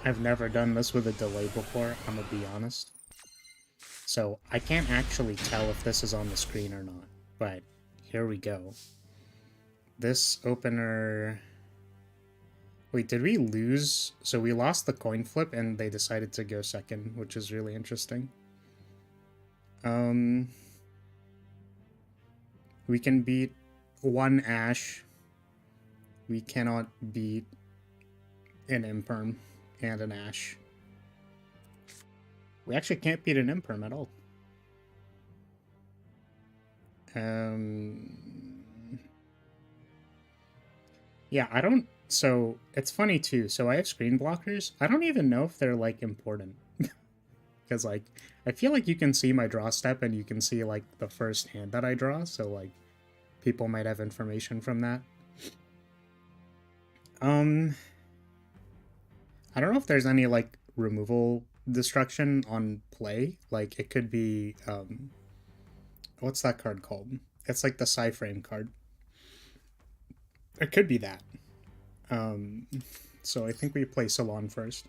I've never done this with a delay before, I'm gonna be honest. So I can't actually tell if this is on the screen or not, but here we go. This opener... Wait, did we lose? So we lost the coin flip and they decided to go second, which is really interesting. We can beat one Ash. We cannot beat an Imperm and an Ash. We actually can't beat an Imperm at all. Yeah, I don't... So, it's funny too. So I have screen blockers. I don't even know if they're, like, important. Because, like, I feel like you can see my draw step and you can see, like, the first hand that I draw. So, like, people might have information from that. I don't know if there's any, like, removal destruction on play. Like, it could be, what's that card called? It's like the Psy-Frame card. It could be that. So I think we play Salon first.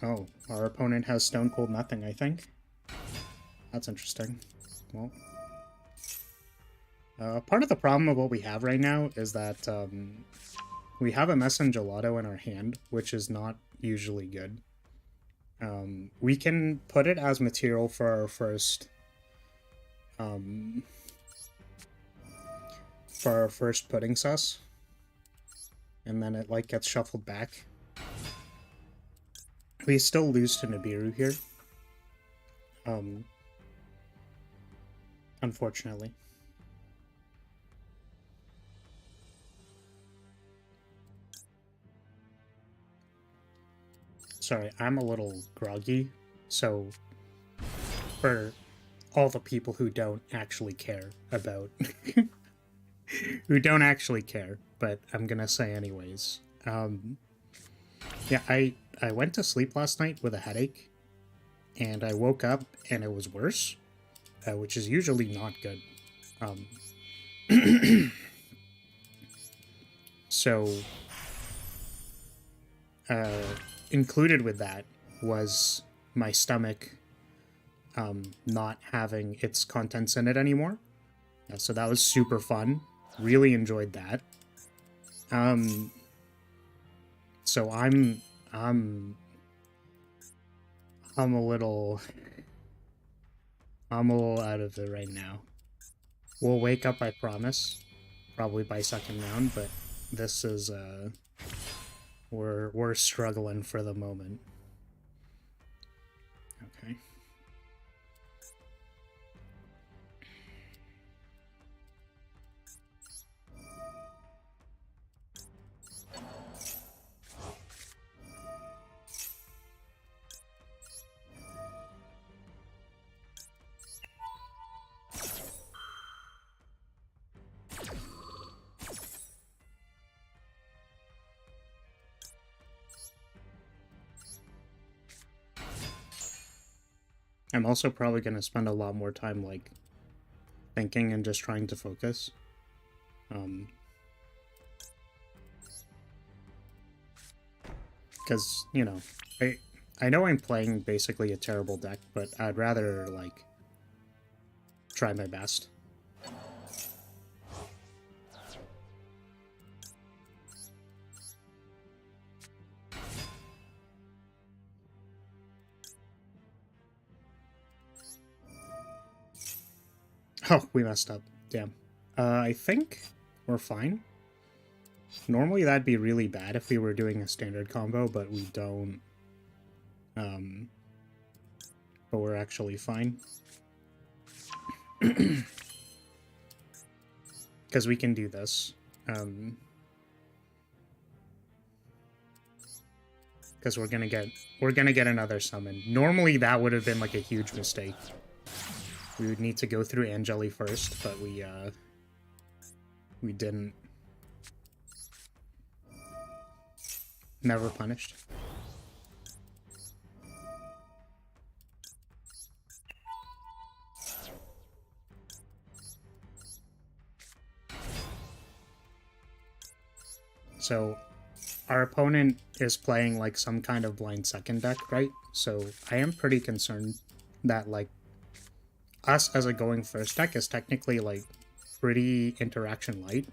Oh, our opponent has Stone Cold Nothing, I think. That's interesting. Well, part of the problem of what we have right now is that we have a Mess and Gelato in our hand, which is not usually good. We can put it as material for our first pudding sauce, and then it like gets shuffled back. We still lose to Nibiru here, unfortunately. Sorry, I'm a little groggy, so for all the people who don't actually care about who don't actually care, but I'm gonna say anyways. Yeah, I went to sleep last night with a headache, and I woke up and it was worse, which is usually not good. So, included with that was my stomach not having its contents in it anymore. So that was super fun. Really enjoyed that. So I'm a little out of it right now. We'll wake up, I promise. Probably by second round, but this is we're struggling for the moment. Okay. I'm also probably going to spend a lot more time, like, thinking and just trying to focus. Because, you know, I know I'm playing basically a terrible deck, but I'd rather, like, try my best. Oh, we messed up. Damn. I think we're fine. Normally that'd be really bad if we were doing a standard combo, but we don't. But we're actually fine. Because we can do this. Because we're gonna get another summon. Normally that would have been like a huge mistake. We would need to go through Angeli first, but we didn't. Never punished. So our opponent is playing like some kind of blind second deck, right? So I am pretty concerned that like us as a going first deck is technically like pretty interaction light.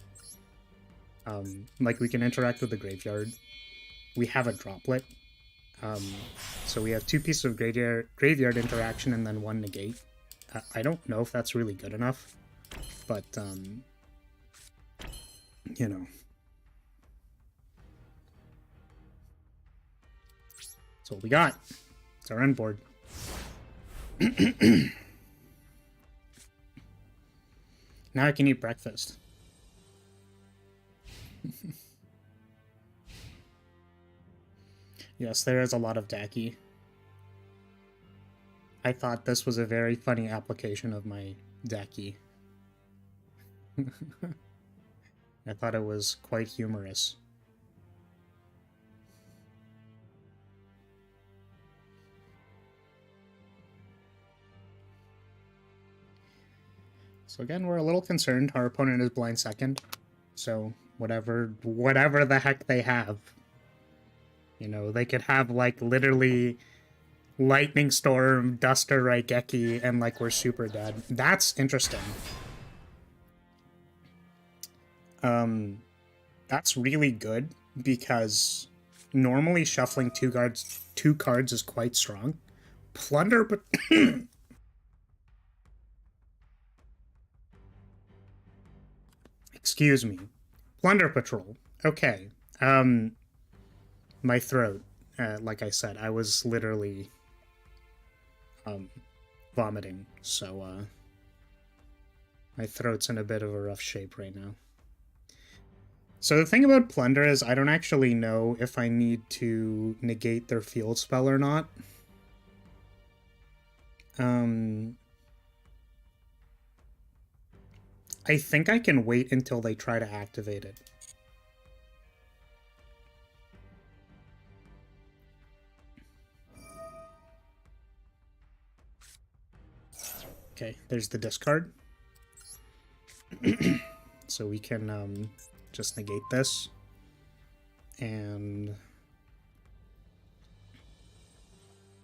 Like we can interact with the graveyard. We have a droplet. So we have 2 pieces of graveyard interaction and then 1 negate. I don't know if that's really good enough, but you know. That's what we got. It's our end board. Now I can eat breakfast. Yes, there is a lot of Daki. I thought this was a very funny application of my Daki. I thought it was quite humorous. So again, we're a little concerned. Our opponent is blind second. So whatever the heck they have. You know, they could have like literally Lightning Storm, Duster Raigeki, and like we're super dead. That's interesting. That's really good because normally shuffling two cards is quite strong. Plunder, but excuse me. Plunder Patrol. Okay. My throat. Like I said, I was literally vomiting, so my throat's in a bit of a rough shape right now. So the thing about Plunder is I don't actually know if I need to negate their field spell or not. I think I can wait until they try to activate it. Okay, there's the discard. So we can just negate this. And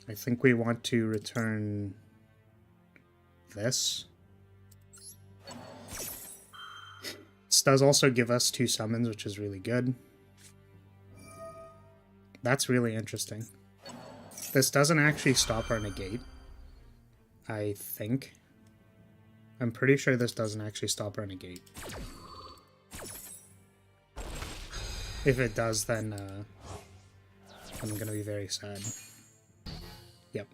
I think we want to return this. This does also give us 2 summons, which is really good. That's really interesting. This doesn't actually stop our negate, I think. I'm pretty sure this doesn't actually stop our negate. If it does, then I'm gonna be very sad. Yep.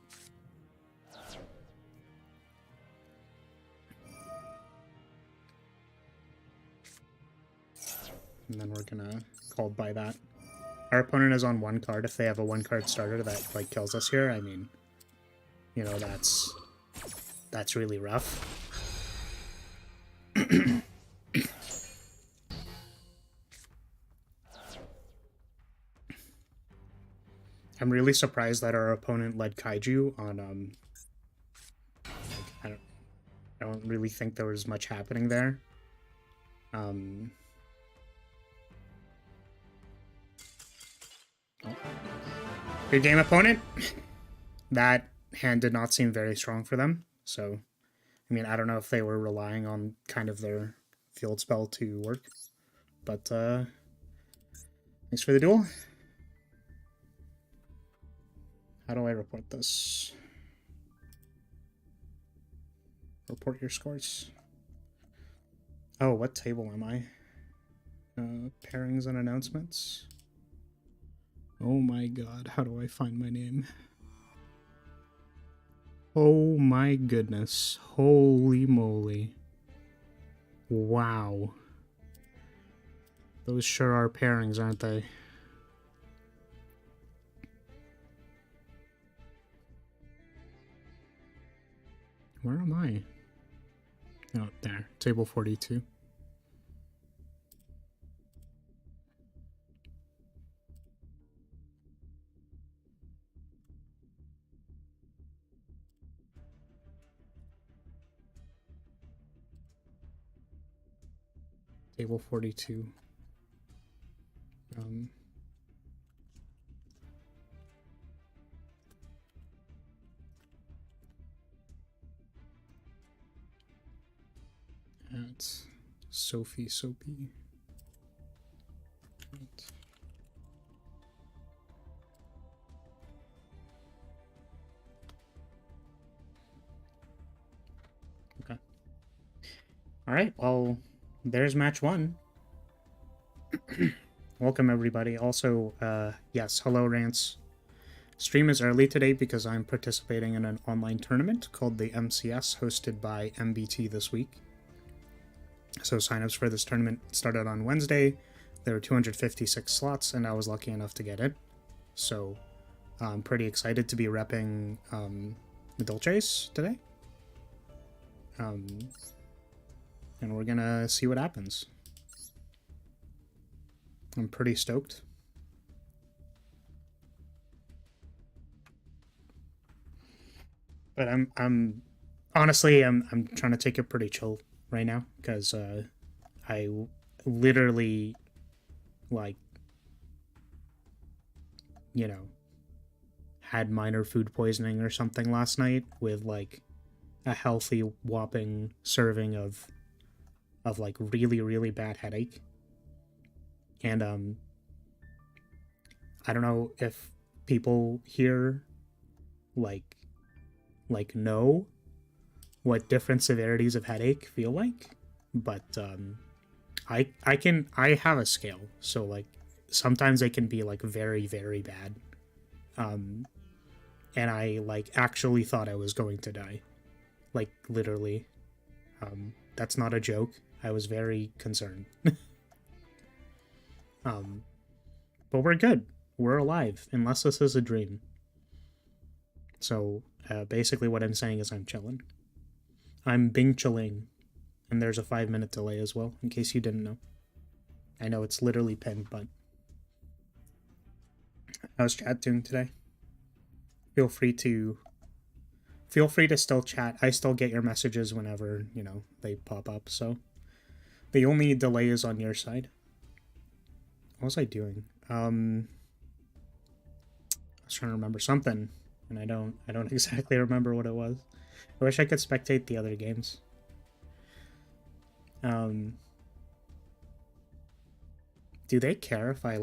And then we're gonna call by that. Our opponent is on 1 card. If they have a 1-card starter that like kills us here, I mean, you know, that's really rough. I'm really surprised that our opponent led Kaiju on like, I don't really think there was much happening there. Good game, opponent. That hand did not seem very strong for them, so I mean, I don't know if they were relying on kind of their field spell to work, but thanks for the duel. How do I report this? Report your scores. Oh, what table am I? Pairings and announcements. Oh my god, how do I find my name? Oh my goodness. Holy moly. Wow. Those sure are pairings, aren't they? Where am I? Oh, there. Table 42. Table 42. Right. Soapy. Right. Okay. All right. Well, there's match 1. Welcome everybody. Also, yes, hello Rance. Stream is early today because I'm participating in an online tournament called the MCS, hosted by MBT this week. So signups for this tournament started on Wednesday. There were 256 slots, and I was lucky enough to get in. So I'm pretty excited to be repping the Dolces today. And we're gonna see what happens. I'm pretty stoked. But I'm honestly I'm trying to take it pretty chill right now because I literally, like, you know, had minor food poisoning or something last night with like a healthy whopping serving of like really bad headache. And I don't know if people here like know what different severities of headache feel like, but I have a scale, so like sometimes they can be like very bad, and I like actually thought I was going to die, like literally. That's not a joke. I was very concerned. But we're good. We're alive, unless this is a dream. So basically what I'm saying is I'm chilling. I'm Bing chilling. And there's a 5-minute delay as well, in case you didn't know. I know it's literally pinned, but... How's chat doing today? Feel free to still chat. I still get your messages whenever, you know, they pop up, so... The only delay is on your side. What was I doing? I was trying to remember something, and I don't exactly remember what it was. I wish I could spectate the other games. Do they care if I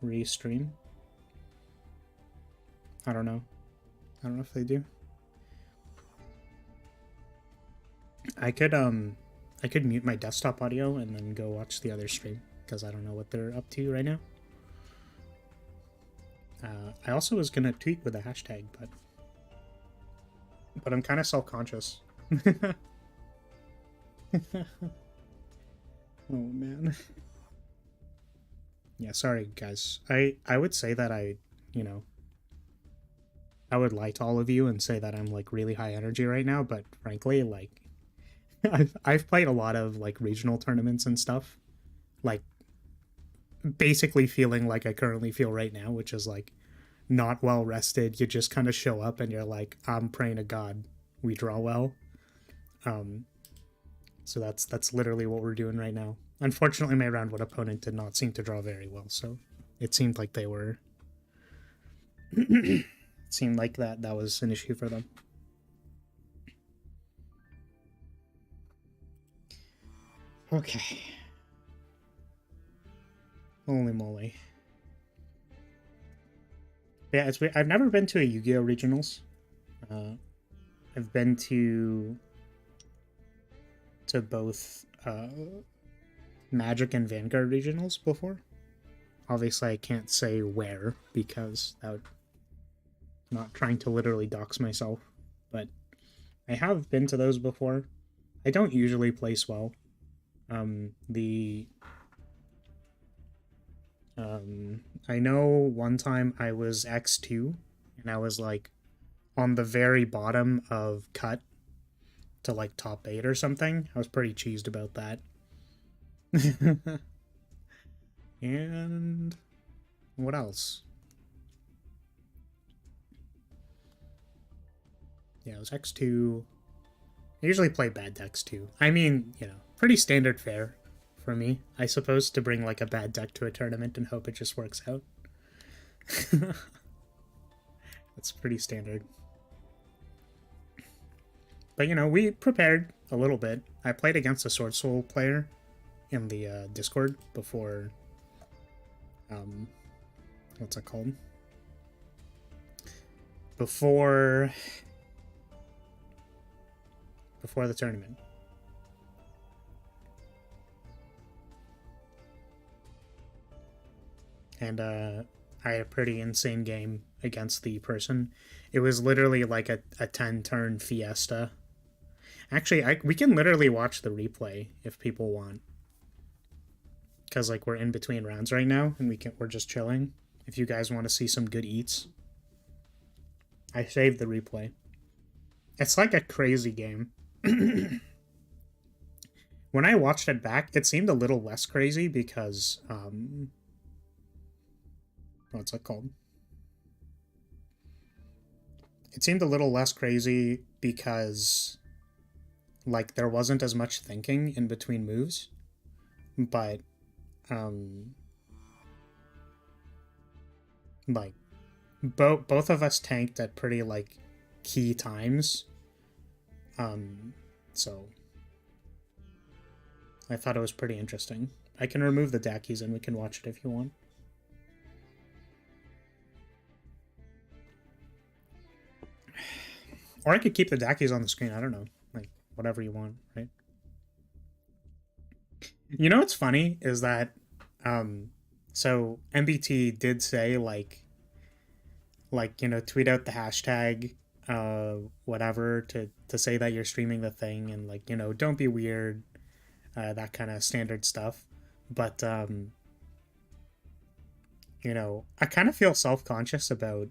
restream? I don't know. I don't know if they do. I could mute my desktop audio and then go watch the other stream, because I don't know what they're up to right now. I also was gonna tweet with a hashtag, but I'm kind of self-conscious. Oh man. Yeah, sorry guys. I would say that I would lie to all of you and say that I'm like really high energy right now, but frankly, like I've played a lot of like regional tournaments and stuff, like basically feeling like I currently feel right now, which is like not well rested. You just kind of show up and you're like, I'm praying to God we draw well. So that's literally what we're doing right now. Unfortunately, my round one opponent did not seem to draw very well, so it seemed like they were it seemed like that was an issue for them. Okay. Holy moly. Yeah, it's weird. I've never been to a Yu-Gi-Oh! Regionals. I've been to both Magic and Vanguard Regionals before. Obviously, I can't say where, because that would... not trying to literally dox myself, but I have been to those before. I don't usually place well. I know one time I was X2, and I was like on the very bottom of cut to like top 8 or something. I was pretty cheesed about that. And what else? Yeah, it was X2. I usually play bad decks too. I mean, you know, pretty standard fare for me, I suppose, to bring like a bad deck to a tournament and hope it just works out. That's pretty standard. But you know, we prepared a little bit. I played against a Sword Soul player in the Discord before, what's it called? Before the tournament. And I had a pretty insane game against the person. It was literally like a 10-turn fiesta. Actually, we can literally watch the replay if people want. Because like we're in between rounds right now and we're just chilling. If you guys want to see some good eats. I saved the replay. It's like a crazy game. When I watched it back, it seemed a little less crazy because what's it called? It seemed a little less crazy because like there wasn't as much thinking in between moves, but like both of us tanked at pretty like key times, so I thought it was pretty interesting. I can remove the dackies and we can watch it if you want. Or I could keep the dackies on the screen. I don't know. Like, whatever you want, right? You know what's funny is that, so MBT did say, like, you know, tweet out the hashtag, whatever, to say that you're streaming the thing and, like, you know, don't be weird, that kind of standard stuff. But, you know, I kind of feel self-conscious about,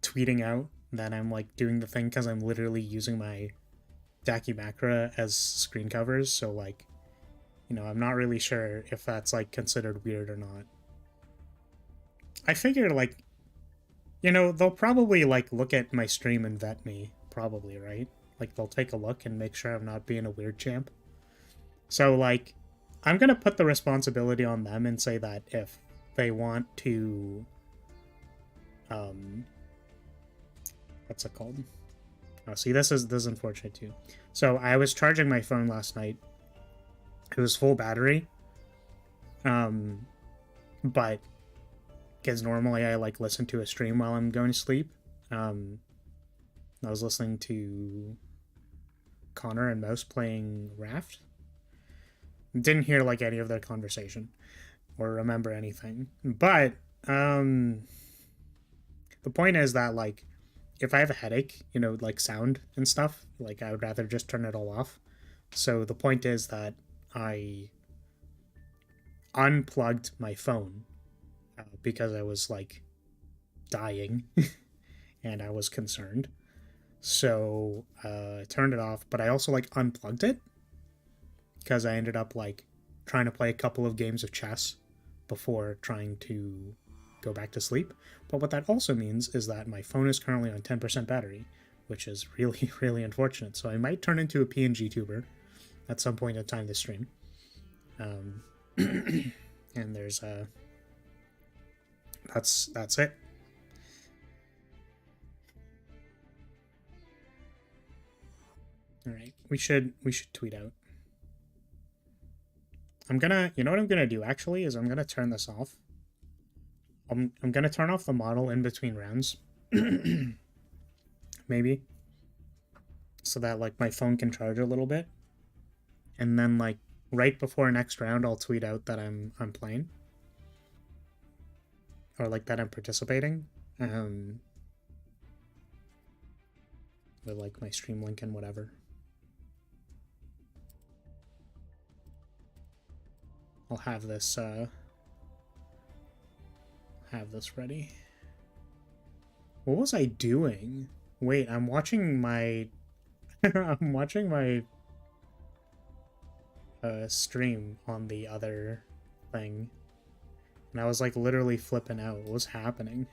tweeting out that I'm like doing the thing because I'm literally using my Dakimakura as screen covers, so like, you know, I'm not really sure if that's like considered weird or not. I figure like, you know, they'll probably like look at my stream and vet me, probably, right? Like they'll take a look and make sure I'm not being a weird champ. So like, I'm gonna put the responsibility on them and say that if they want to, what's it called? Oh, see, this is unfortunate too. So I was charging my phone last night. It was full battery. But because normally I like listen to a stream while I'm going to sleep. I was listening to Connor and Mouse playing Raft. Didn't hear like any of their conversation or remember anything. But the point is that like, if I have a headache, you know, like sound and stuff, like I would rather just turn it all off. So the point is that I unplugged my phone because I was like dying and I was concerned. So I turned it off, but I also like unplugged it because I ended up like trying to play a couple of games of chess before trying to go back to sleep. But what that also means is that my phone is currently on 10% battery, which is really, really unfortunate. So I might turn into a PNG tuber at some point in time this stream. And there's that's it. All right, we should tweet out. I'm gonna, you know what I'm gonna do actually is I'm gonna turn this off. I'm gonna turn off the model in between rounds. Maybe. So that like my phone can charge a little bit. And then like right before next round I'll tweet out that I'm playing. Or like that I'm participating. With like my stream link and whatever. I'll have this ready. What was I doing? Wait, I'm watching my I'm watching my stream on the other thing. And I was like literally flipping out. What was happening?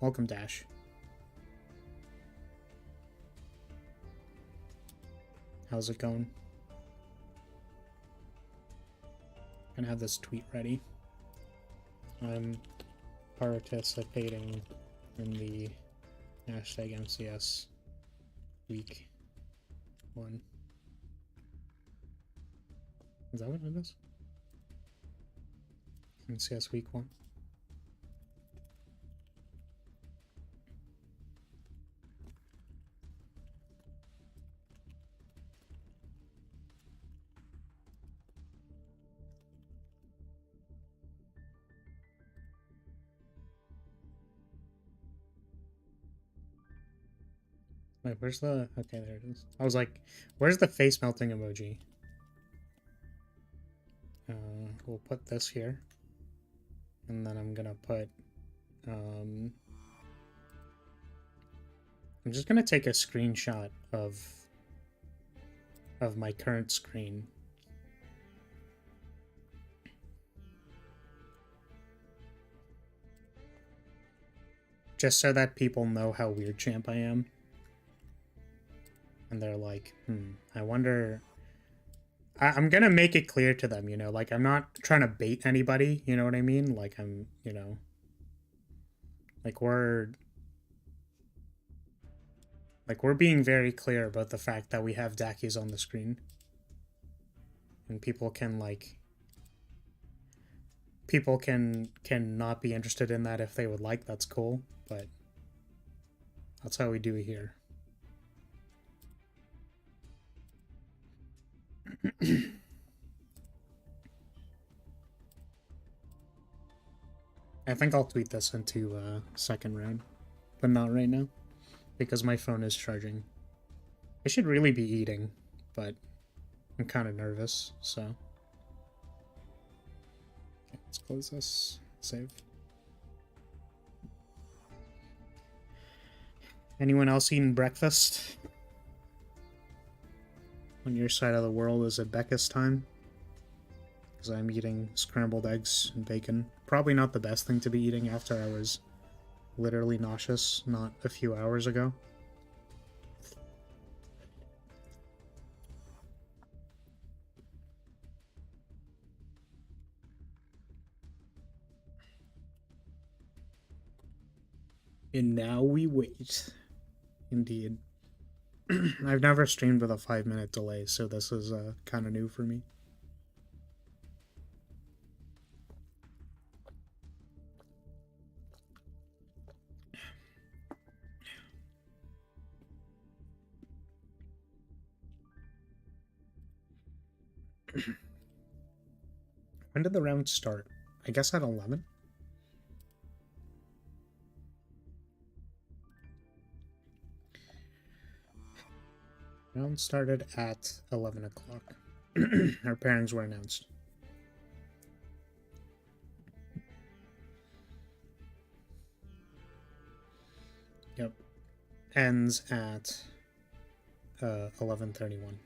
Welcome, Dash. How's it going? I'm gonna have this tweet ready. I'm participating in the Hashtag MCS week 1. Is that what it is? MCS week 1. Wait, where's the... Okay, there it is. I was like, where's the face melting emoji? We'll put this here. And then I'm gonna put... I'm just gonna take a screenshot of my current screen. Just so that people know how weird champ I am. And they're like, I wonder... I'm gonna make it clear to them, you know? Like, I'm not trying to bait anybody, you know what I mean? Like, I'm, you know... Like, we're being very clear about the fact that we have Dakis on the screen. And people can, like... People can not be interested in that if they would like, that's cool, but... That's how we do it here. I think I'll tweet this into second round, but not right now, because my phone is charging. I should really be eating, but I'm kind of nervous, so... Okay, let's close this. Save. Anyone else eating breakfast? On your side of the world, is it Becca's time? Because I'm eating scrambled eggs and bacon. Probably not the best thing to be eating after I was literally nauseous not a few hours ago. And now we wait. Indeed. I've never streamed with a 5-minute delay, so this is kind of new for me. When did the round start? I guess at 11? Round started at 11 o'clock. Our pairings were announced. Yep. Ends at 11:31.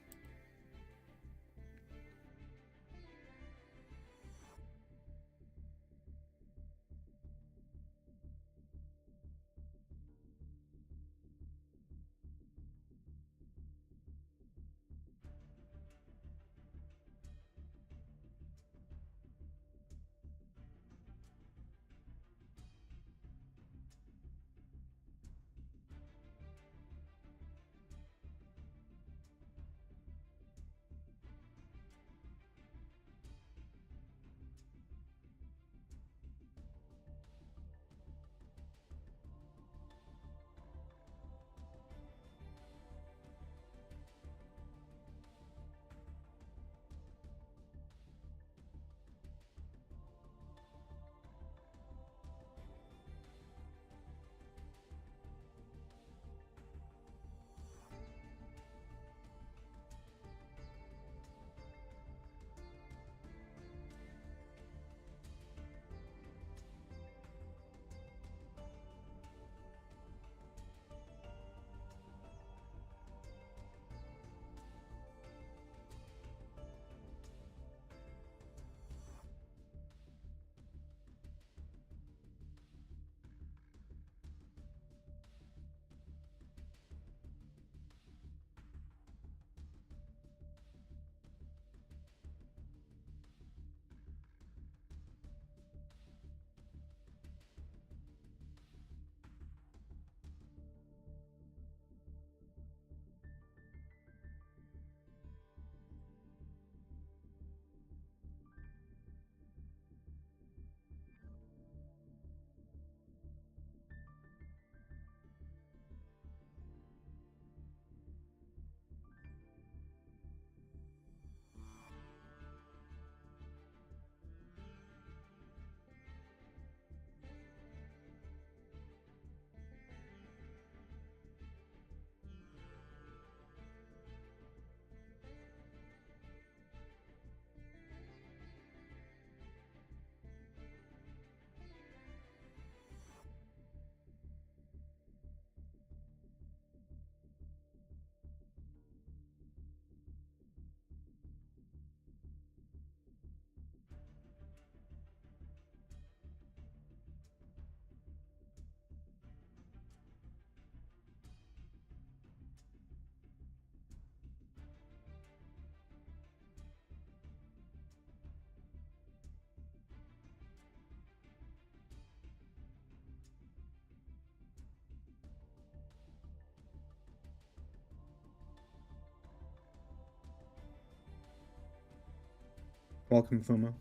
Welcome, Fumo.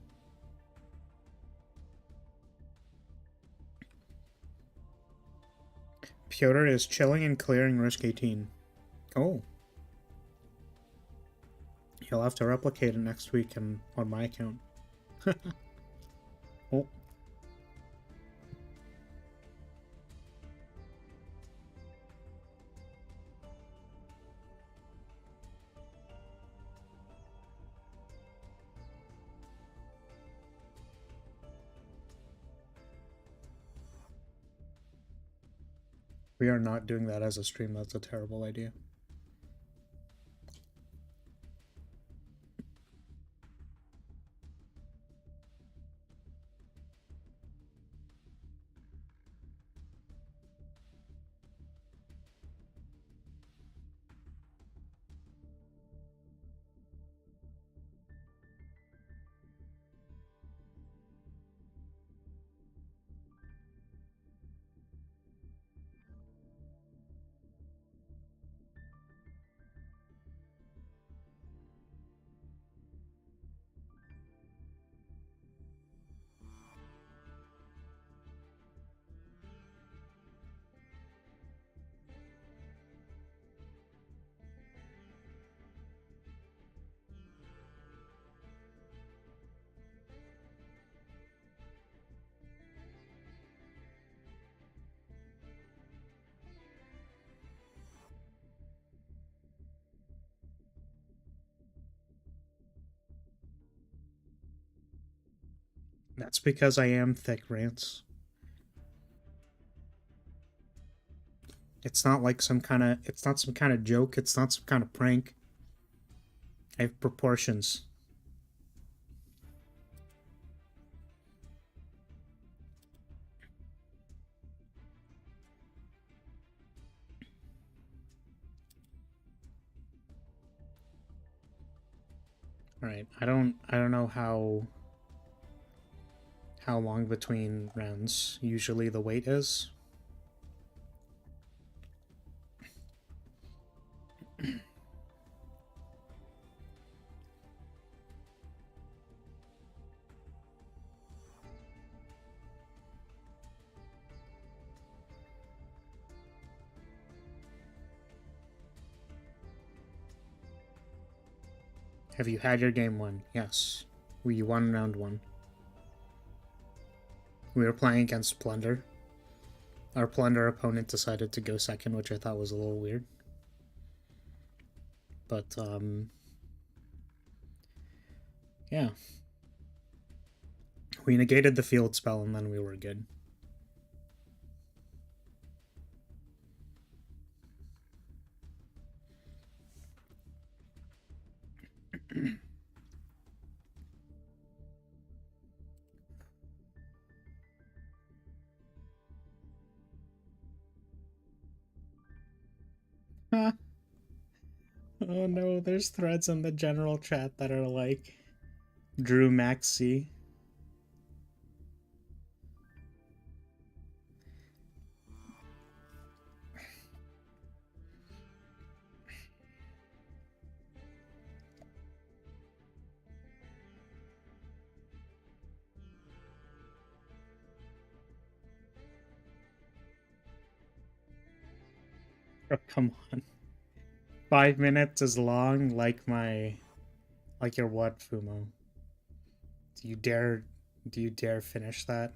Piotr is chilling and clearing Risk 18. Oh. He'll have to replicate it next week on my account. Oh. We are not doing that as a stream. That's a terrible idea. That's because I am thick, Rants. It's not like some kind of... It's not some kind of joke. It's not some kind of prank. I have proportions. Alright, I don't know how long between rounds usually the wait is. Have you had your game won? Yes. We won round 1. We were playing against Plunder. Our Plunder opponent decided to go second, which I thought was a little weird. But, yeah. We negated the field spell and then we were good. Oh no, there's threads in the general chat that are like, Drew Maxi. Oh, come on. 5 minutes is long, like your what, Fumo? Do you dare finish that?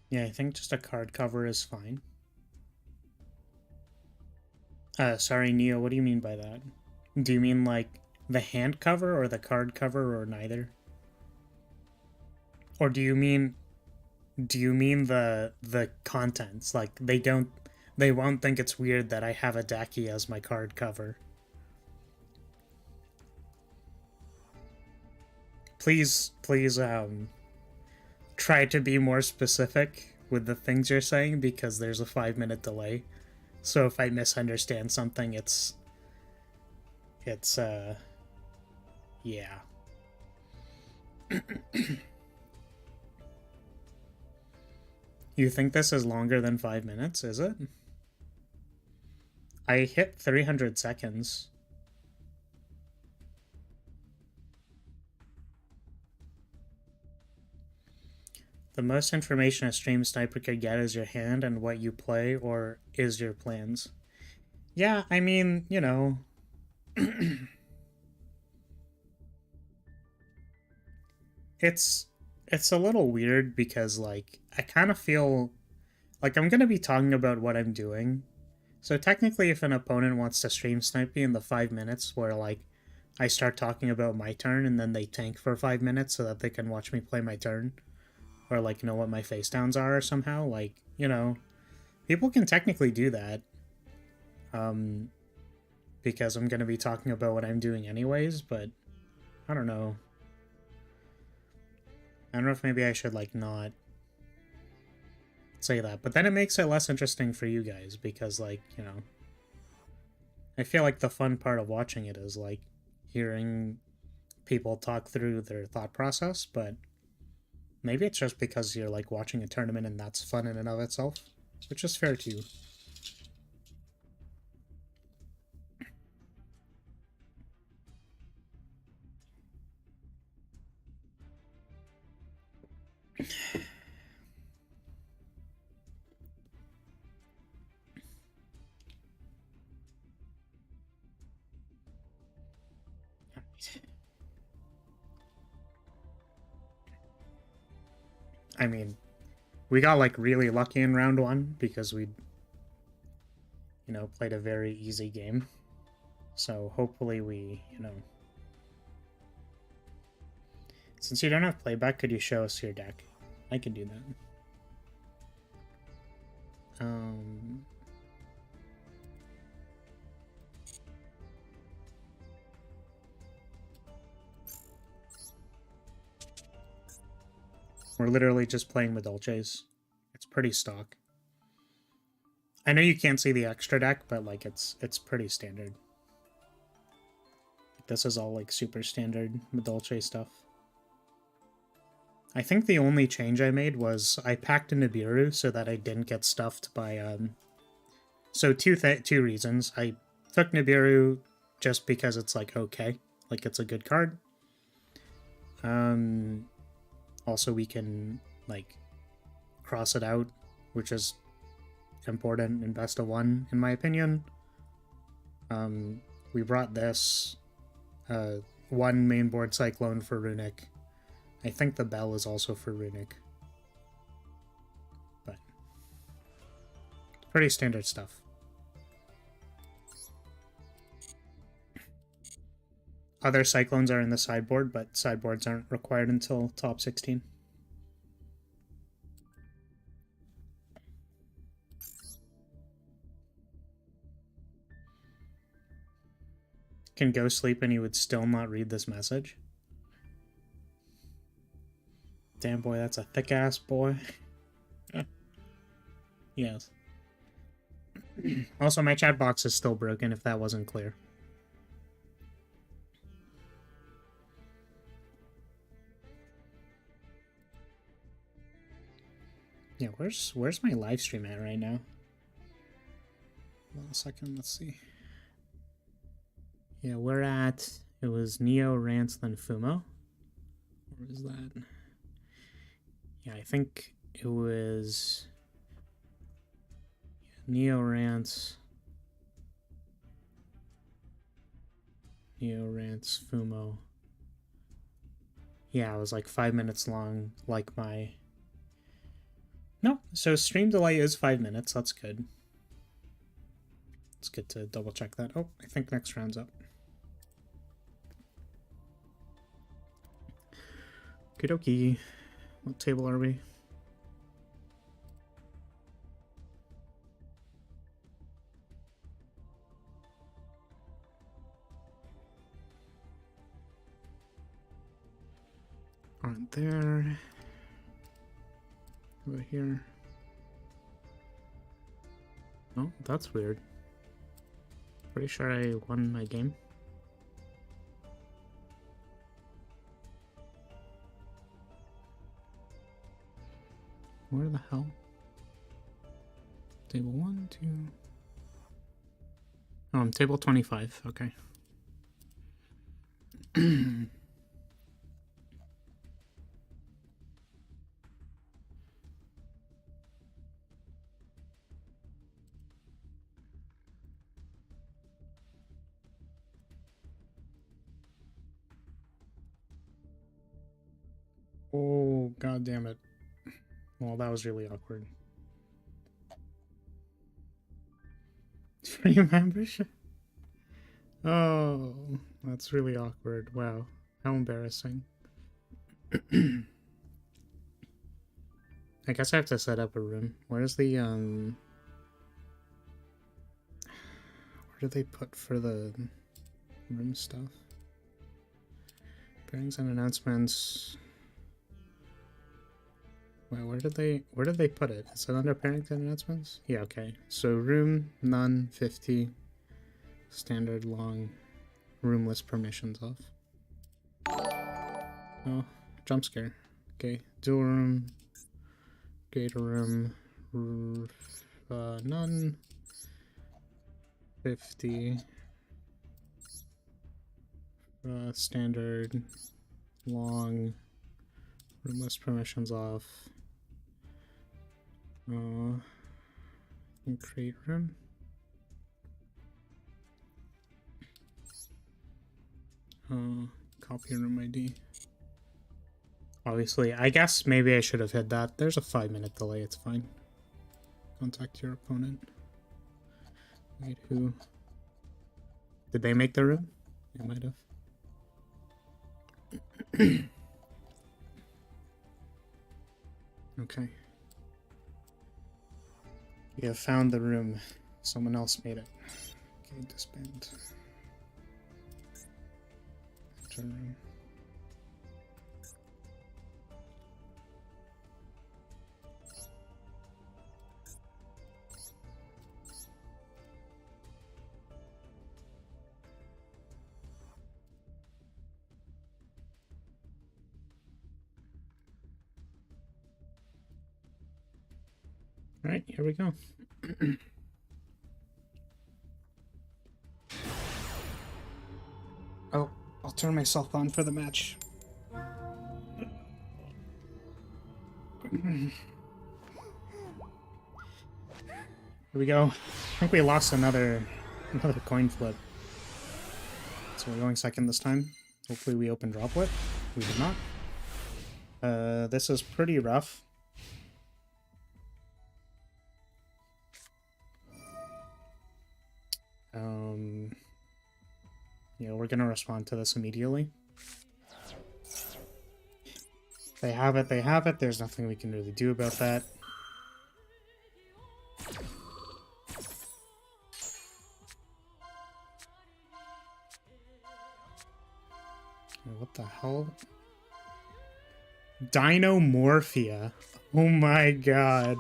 Yeah, I think just a card cover is fine. Sorry, Neo, what do you mean by that? Do you mean, like, the hand cover or the card cover or neither? Or do you mean the contents? Like, they won't think it's weird that I have a Daki as my card cover. Please, try to be more specific with the things you're saying because there's a 5-minute delay. So if I misunderstand something, it's yeah. You think this is longer than 5 minutes, is it? I hit 300 seconds. The most information a stream sniper could get is your hand and what you play, or is your plans. Yeah, I mean, you know. it's a little weird because like I kind of feel like I'm gonna be talking about what I'm doing. So technically if an opponent wants to stream snipe me in the 5 minutes where like I start talking about my turn and then they tank for 5 minutes so that they can watch me play my turn, or like know what my face downs are somehow, like, you know, people can technically do that. Um because I'm gonna be talking about what I'm doing anyways, but I don't know. I don't know if maybe I should like not say that, but then it makes it less interesting for you guys because like, you know, I feel like the fun part of watching it is like hearing people talk through their thought process, but maybe it's just because you're like watching a tournament and that's fun in and of itself, which is fair too. I mean, we got like really lucky in round one because we, you know, played a very easy game. So hopefully we, you know... Since you don't have playback, could you show us your deck? I can do that. We're literally just playing with Dolces. It's pretty stock. I know you can't see the extra deck, but like it's pretty standard. This is all like super standard Dolce stuff. I think the only change I made was I packed a Nibiru so that I didn't get stuffed by so two reasons. I took Nibiru just because it's like okay, like it's a good card. Also we can like cross it out, which is important in best of one in my opinion. We brought this one mainboard Cyclone for Runic. I think the Bell is also for Runic. But pretty standard stuff. Other Cyclones are in the sideboard, but sideboards aren't required until top 16. Can go sleep and you would still not read this message? Damn boy, that's a thick ass boy. Yes. Also, my chat box is still broken if that wasn't clear. Yeah, where's my live stream at right now? Hold on a second, let's see. Yeah, we're at, it was Neo, Rance, then Fumo. Where was that? Yeah, I think it was Neo, Rance, Fumo. Yeah, it was like 5 minutes long, like my... No, so stream delay is 5 minutes, that's good. It's good to double check that. Oh, I think next round's up. Okie dokie. What table are we? Aren't there. Over here. Oh, that's weird. Pretty sure I won my game. Where the hell? Table 1, 2... Oh, I'm table 25, okay. Oh, god damn it. Well, that was really awkward. Free membership? Oh, that's really awkward. Wow, how embarrassing. I guess I have to set up a room. Where's the, where do they put for the room stuff? Pairings and announcements. Wait, where did they put it? Is it under pairings and announcements? Yeah, okay. So room, none, 50, standard, long, room list permissions off. Oh, jump scare. Okay, dual room, gator room, none, 50, standard, long, room list permissions off. Create room. Copy room ID. Obviously, I guess maybe I should have hit that. There's a 5-minute delay, it's fine. Contact your opponent. Wait, who? Did they make the room? They might have. Okay. We have found the room. Someone else made it. Okay, disband. Enter room. All right, here we go. Oh, I'll turn myself on for the match. Here we go. I think we lost another coin flip. So we're going second this time. Hopefully we open droplet. We did not. This is pretty rough. Yeah, we're gonna respond to this immediately. They have it, they have it. There's nothing we can really do about that. What the hell? Dinomorphia. Oh my god.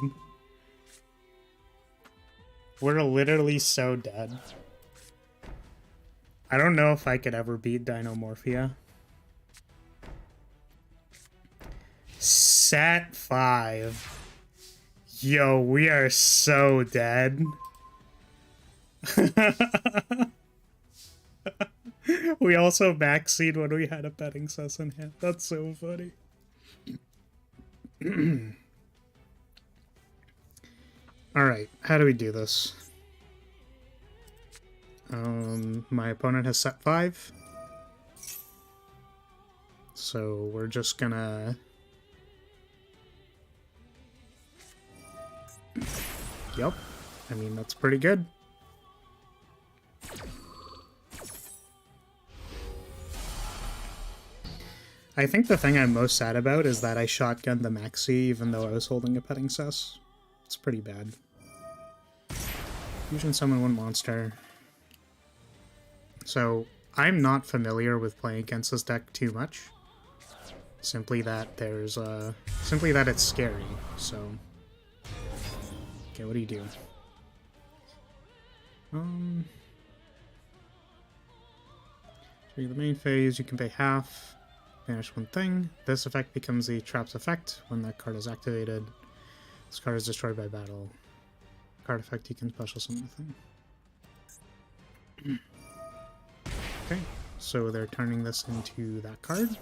We're literally so dead. I don't know if I could ever beat Dinomorphia. Set 5. Yo, we are so dead. We also backseat when we had a betting sus in hand. That's so funny. Alright, how do we do this? My opponent has set 5. So we're just gonna... Yep. I mean, that's pretty good. I think the thing I'm most sad about is that I shotgunned the Maxi even though I was holding a petting sus. It's pretty bad. Fusion summon 1 monster. So, I'm not familiar with playing against this deck too much. Simply that there's, simply that it's scary, so... Okay, what do you do? During the main phase, you can pay half, banish one thing. This effect becomes the trap's effect when that card is activated. This card is destroyed by battle. Card effect, you can special summon the thing. Okay, so they're turning this into that card.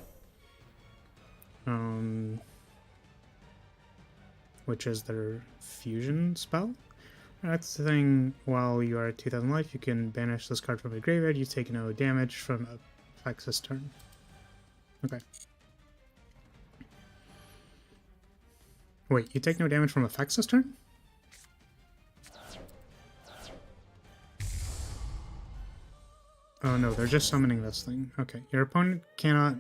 Which is their fusion spell. That's the thing, while you are at 2000 life, you can banish this card from your graveyard. You take no damage from effects this turn. Okay. Wait, you take no damage from effects this turn? Oh no, they're just summoning this thing. Okay, your opponent cannot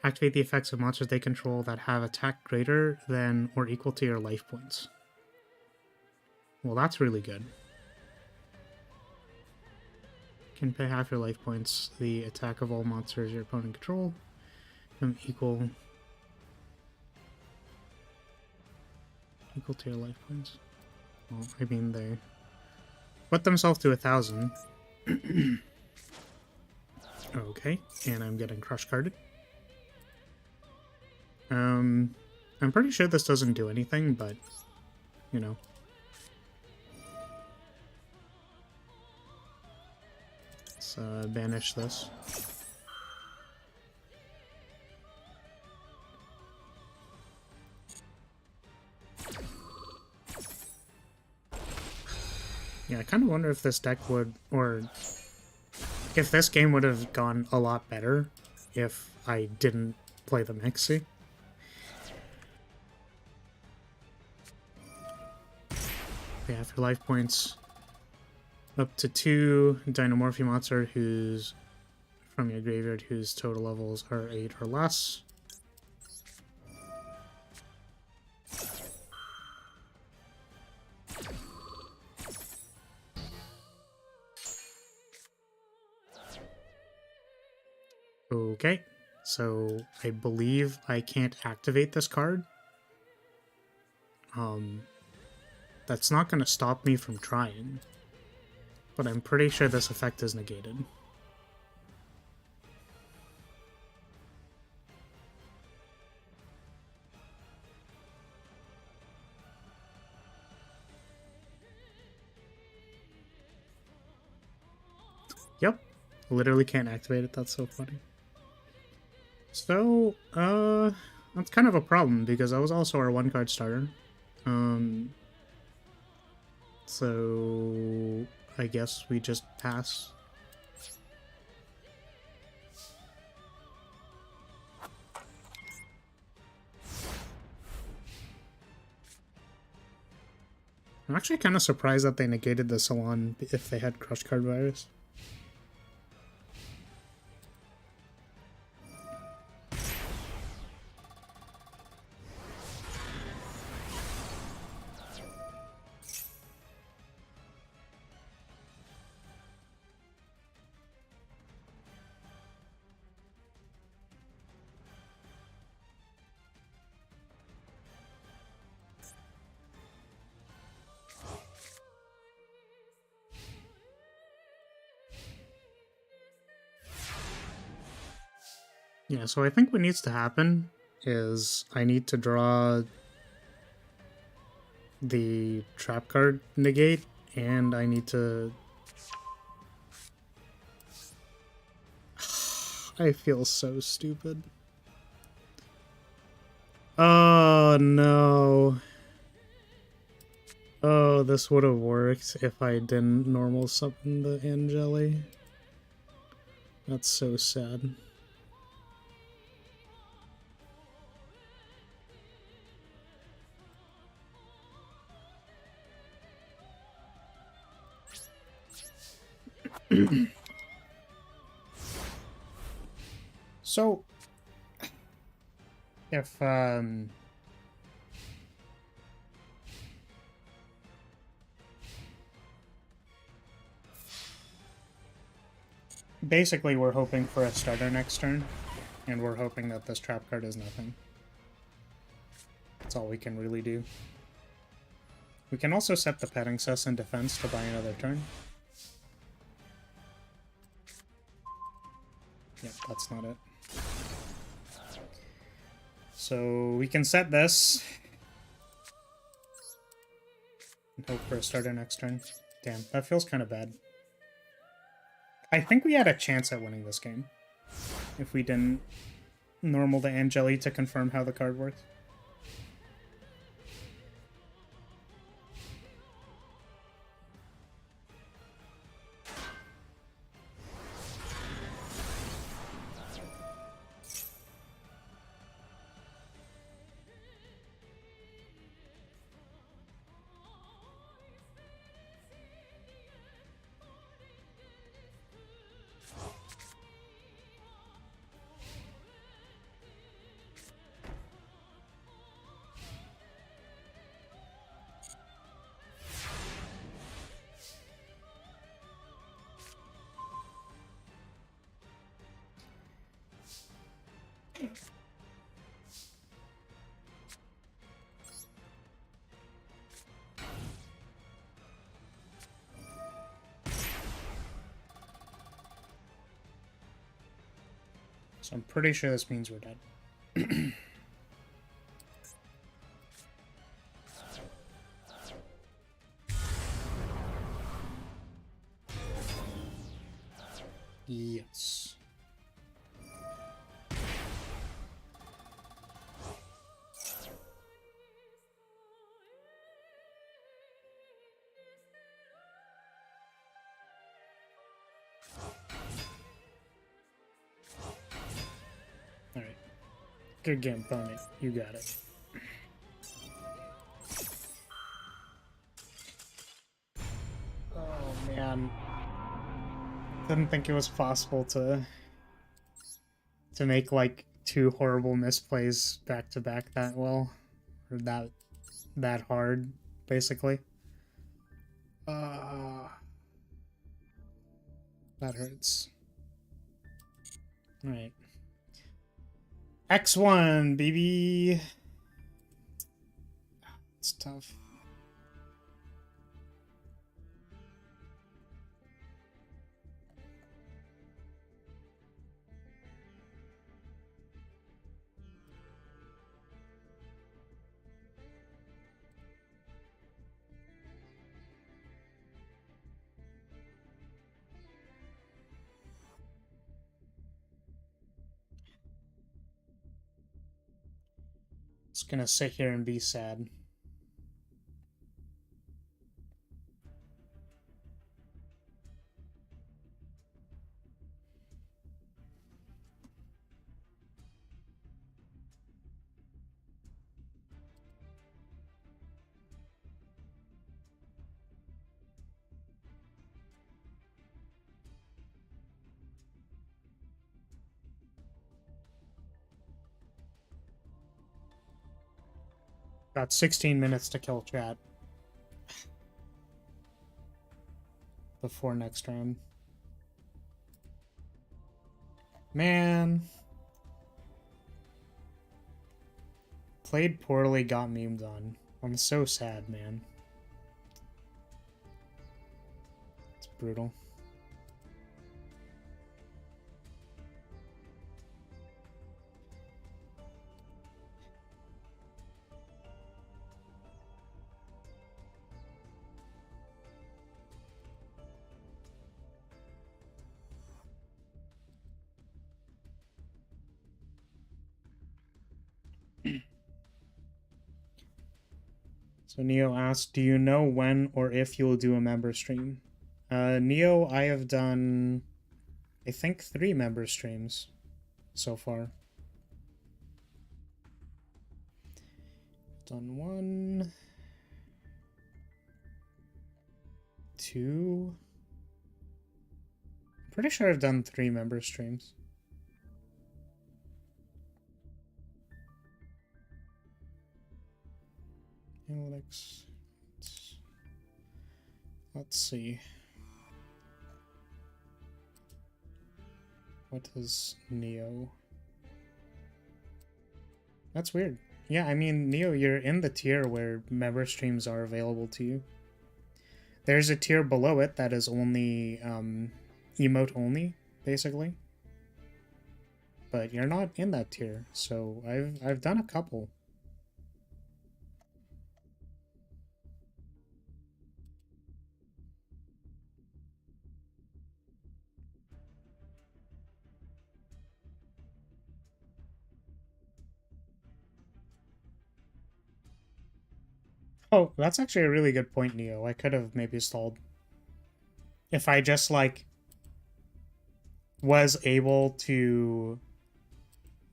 activate the effects of monsters they control that have attack greater than or equal to your life points. Well, that's really good. Can pay half your life points. The attack of all monsters your opponent control become equal to your life points. Well, I mean, they put themselves to 1,000. Okay, and I'm getting crush carded. I'm pretty sure this doesn't do anything, but, you know. Let's banish this. Yeah, I kind of wonder if this deck would, or if this game would have gone a lot better if I didn't play the Mixie. Yeah, for life points, up to 2 Dynamorphy monster who's from your graveyard whose total levels are 8 or less. Okay, so I believe I can't activate this card. That's not going to stop me from trying, but I'm pretty sure this effect is negated. Yep, literally can't activate it. That's so funny. So, that's kind of a problem because I was also our 1-card starter. So I guess we just pass. I'm actually kind of surprised that they negated the Salon if they had Crush Card Virus. Yeah, so I think what needs to happen is I need to draw the trap card negate, and I need to... I feel so stupid. Oh no. Oh, this would have worked if I didn't normal summon the Angeli. That's so sad. So, if, basically we're hoping for a starter next turn, and we're hoping that this trap card is nothing. That's all we can really do. We can also set the petting cess in defense to buy another turn. Yep, that's not it. So we can set this. And hope for a starter next turn. Damn, that feels kind of bad. I think we had a chance at winning this game. If we didn't normal to Angeli to confirm how the card works. So I'm pretty sure this means we're dead. Yes. Alright. Good game, Pony. You got it. Oh, man. Didn't think it was possible to make, like, 2 horrible misplays back-to-back that well. Or that hard, basically. That hurts. Alright. X1, baby! It's tough. Just gonna sit here and be sad. Got 16 minutes to kill chat before next round. Man. Played poorly, got memed on. I'm so sad, man. It's brutal. So Neo asked, do you know when or if you'll do a member stream? Neo, I have done, I think, 3 member streams so far. Done 1, 2. I'm pretty sure I've done 3 member streams. Analytics. Let's see. What is Neo? That's weird. Yeah, I mean, Neo, you're in the tier where member streams are available to you. There's a tier below it that is only emote only, basically. but you're not in that tier, so I've done a couple. Oh, that's actually a really good point, Neo. I could have maybe stalled. If I just, like, was able to,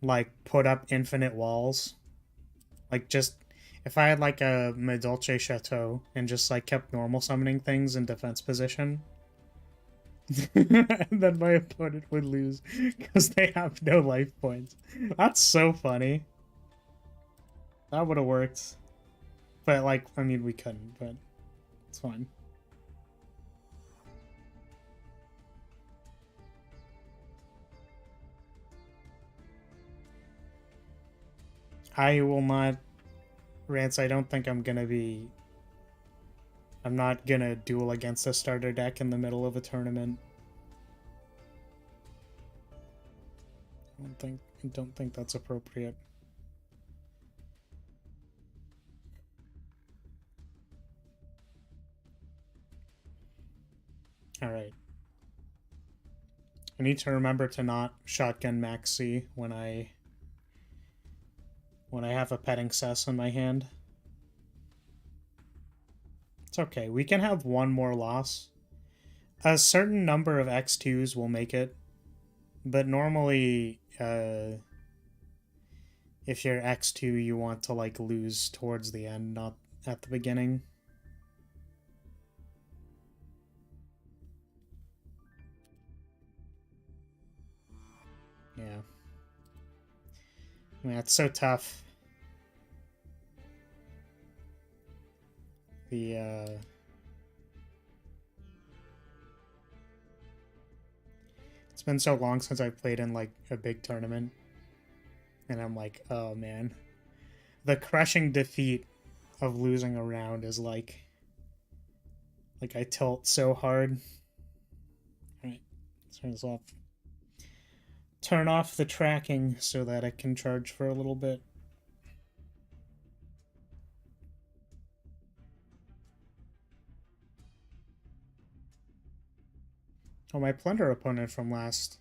like, put up infinite walls. Like, just... If I had, like, a Medolce Chateau and just, like, kept normal summoning things in defense position, and then my opponent would lose because they have no life points. That's so funny. That would have worked. But, like, I mean, we couldn't, but it's fine. I will not... Rance, I don't think I'm gonna be... I'm not gonna duel against a starter deck in the middle of a tournament. I don't think that's appropriate. Alright. I need to remember to not shotgun Maxi when I have a petting cess in my hand. It's okay. We can have one more loss. A certain number of X2s will make it, but normally, if you're X2, you want to, like, lose towards the end, not at the beginning. Yeah. Yeah, it's so tough. The, It's been so long since I've played in, like, a big tournament. And I'm like, oh, man. The crushing defeat of losing a round is, like... Like, I tilt so hard. Alright, let's turn this off. Turn off the tracking so that it can charge for a little bit. Oh, my Plunder opponent from last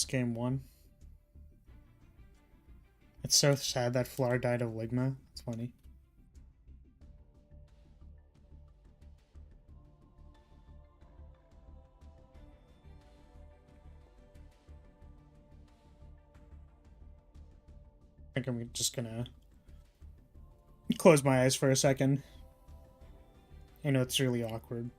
game won. It's so sad that Flar died of Ligma. It's funny. I think I'm just gonna close my eyes for a second. I know it's really awkward.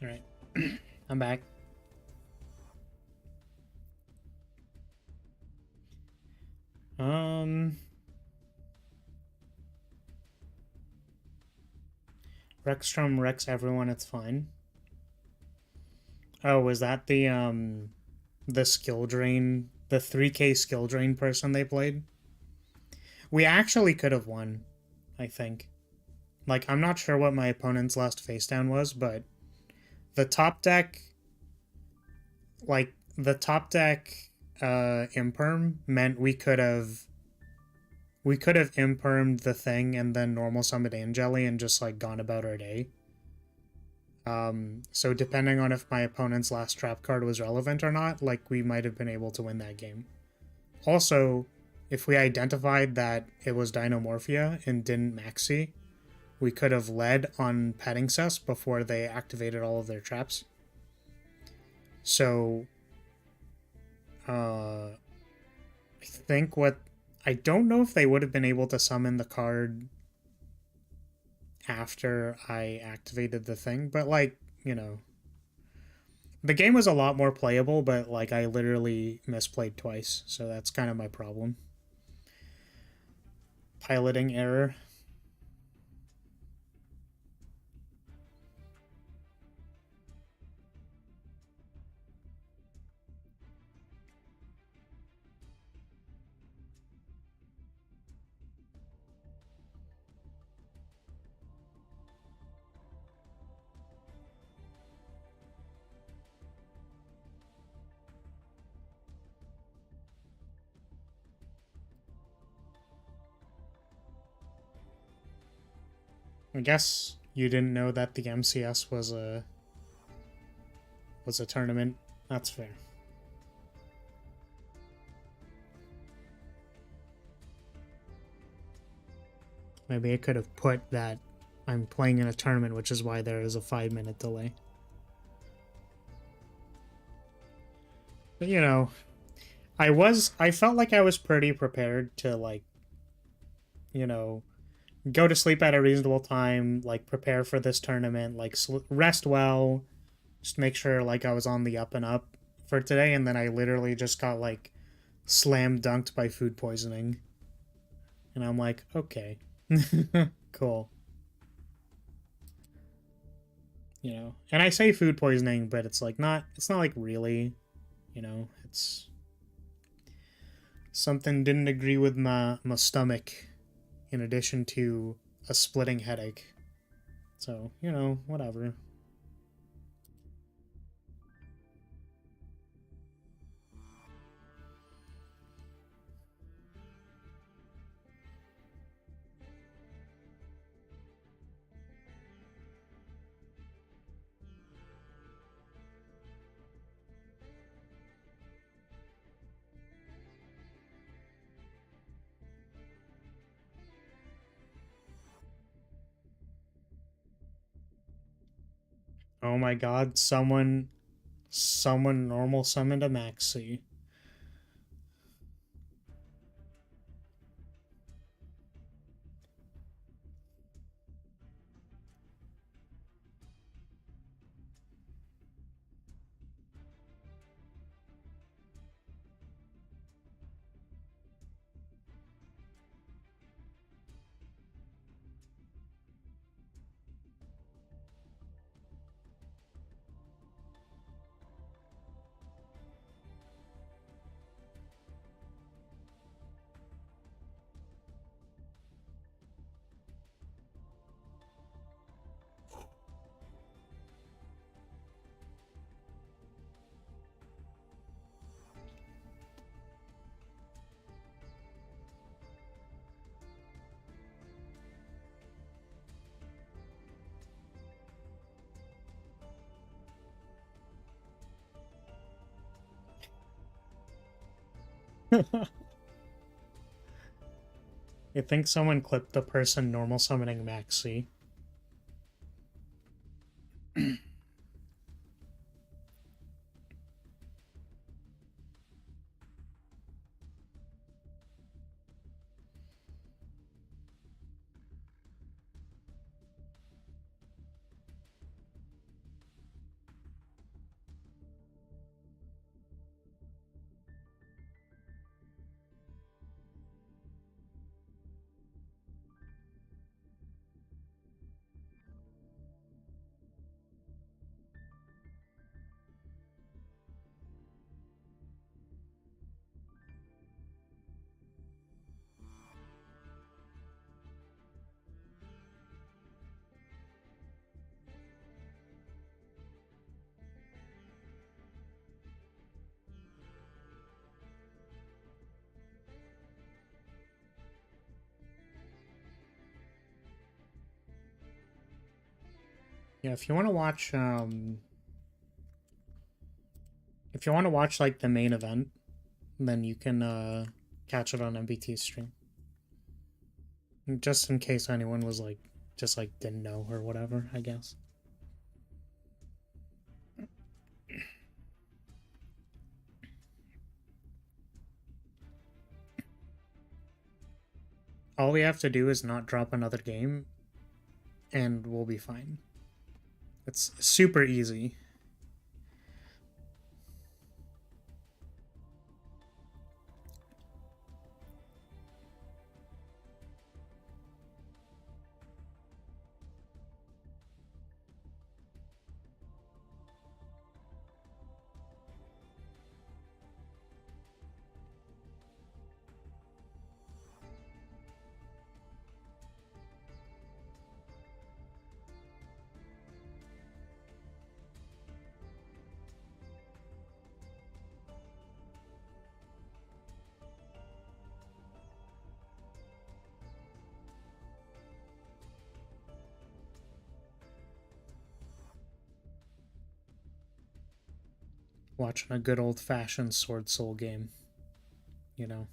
All right, I'm back. Rexstrom wrecks everyone, it's fine. Oh, was that the skill drain, the 3K skill drain person they played? We actually could have won, I think. Like, I'm not sure what my opponent's last face down was, but the top deck, the top deck imperm meant we could have impermed the thing and then normal summoned Angeli and just like gone about our day. So depending on if my opponent's last trap card was relevant or not, like we might have been able to win that game. Also, if we identified that it was Dinomorphia and didn't maxi, we could have led on Petting Cess before they activated all of their traps. So, I think I don't know if they would have been able to summon the card after I activated the thing, but like, you know, the game was a lot more playable, but like I literally misplayed twice, so that's kind of my problem. Piloting error. I guess you didn't know that the MCS was a tournament. That's fair. Maybe I could have put that I'm playing in a tournament, which is why there is a 5-minute delay. But you know, I felt like I was pretty prepared to like, you know, go to sleep at a reasonable time, like prepare for this tournament, like rest well, just make sure like I was on the up and up for today, and then I literally just got like slam dunked by food poisoning. And I'm like, okay. Cool. You know. And I say food poisoning, but it's not like really, it's something didn't agree with my stomach in addition to a splitting headache. So, whatever. Oh my god, someone normal summoned a Maxi. I think someone clipped the person normal summoning Maxi. Yeah, if you want to watch, if you want to watch like the main event, then you can catch it on MBT's stream. Just in case anyone was like, just like didn't know or whatever, I guess. All we have to do is not drop another game, and we'll be fine. It's super easy. Watching a good old-fashioned Sword Soul game, you know.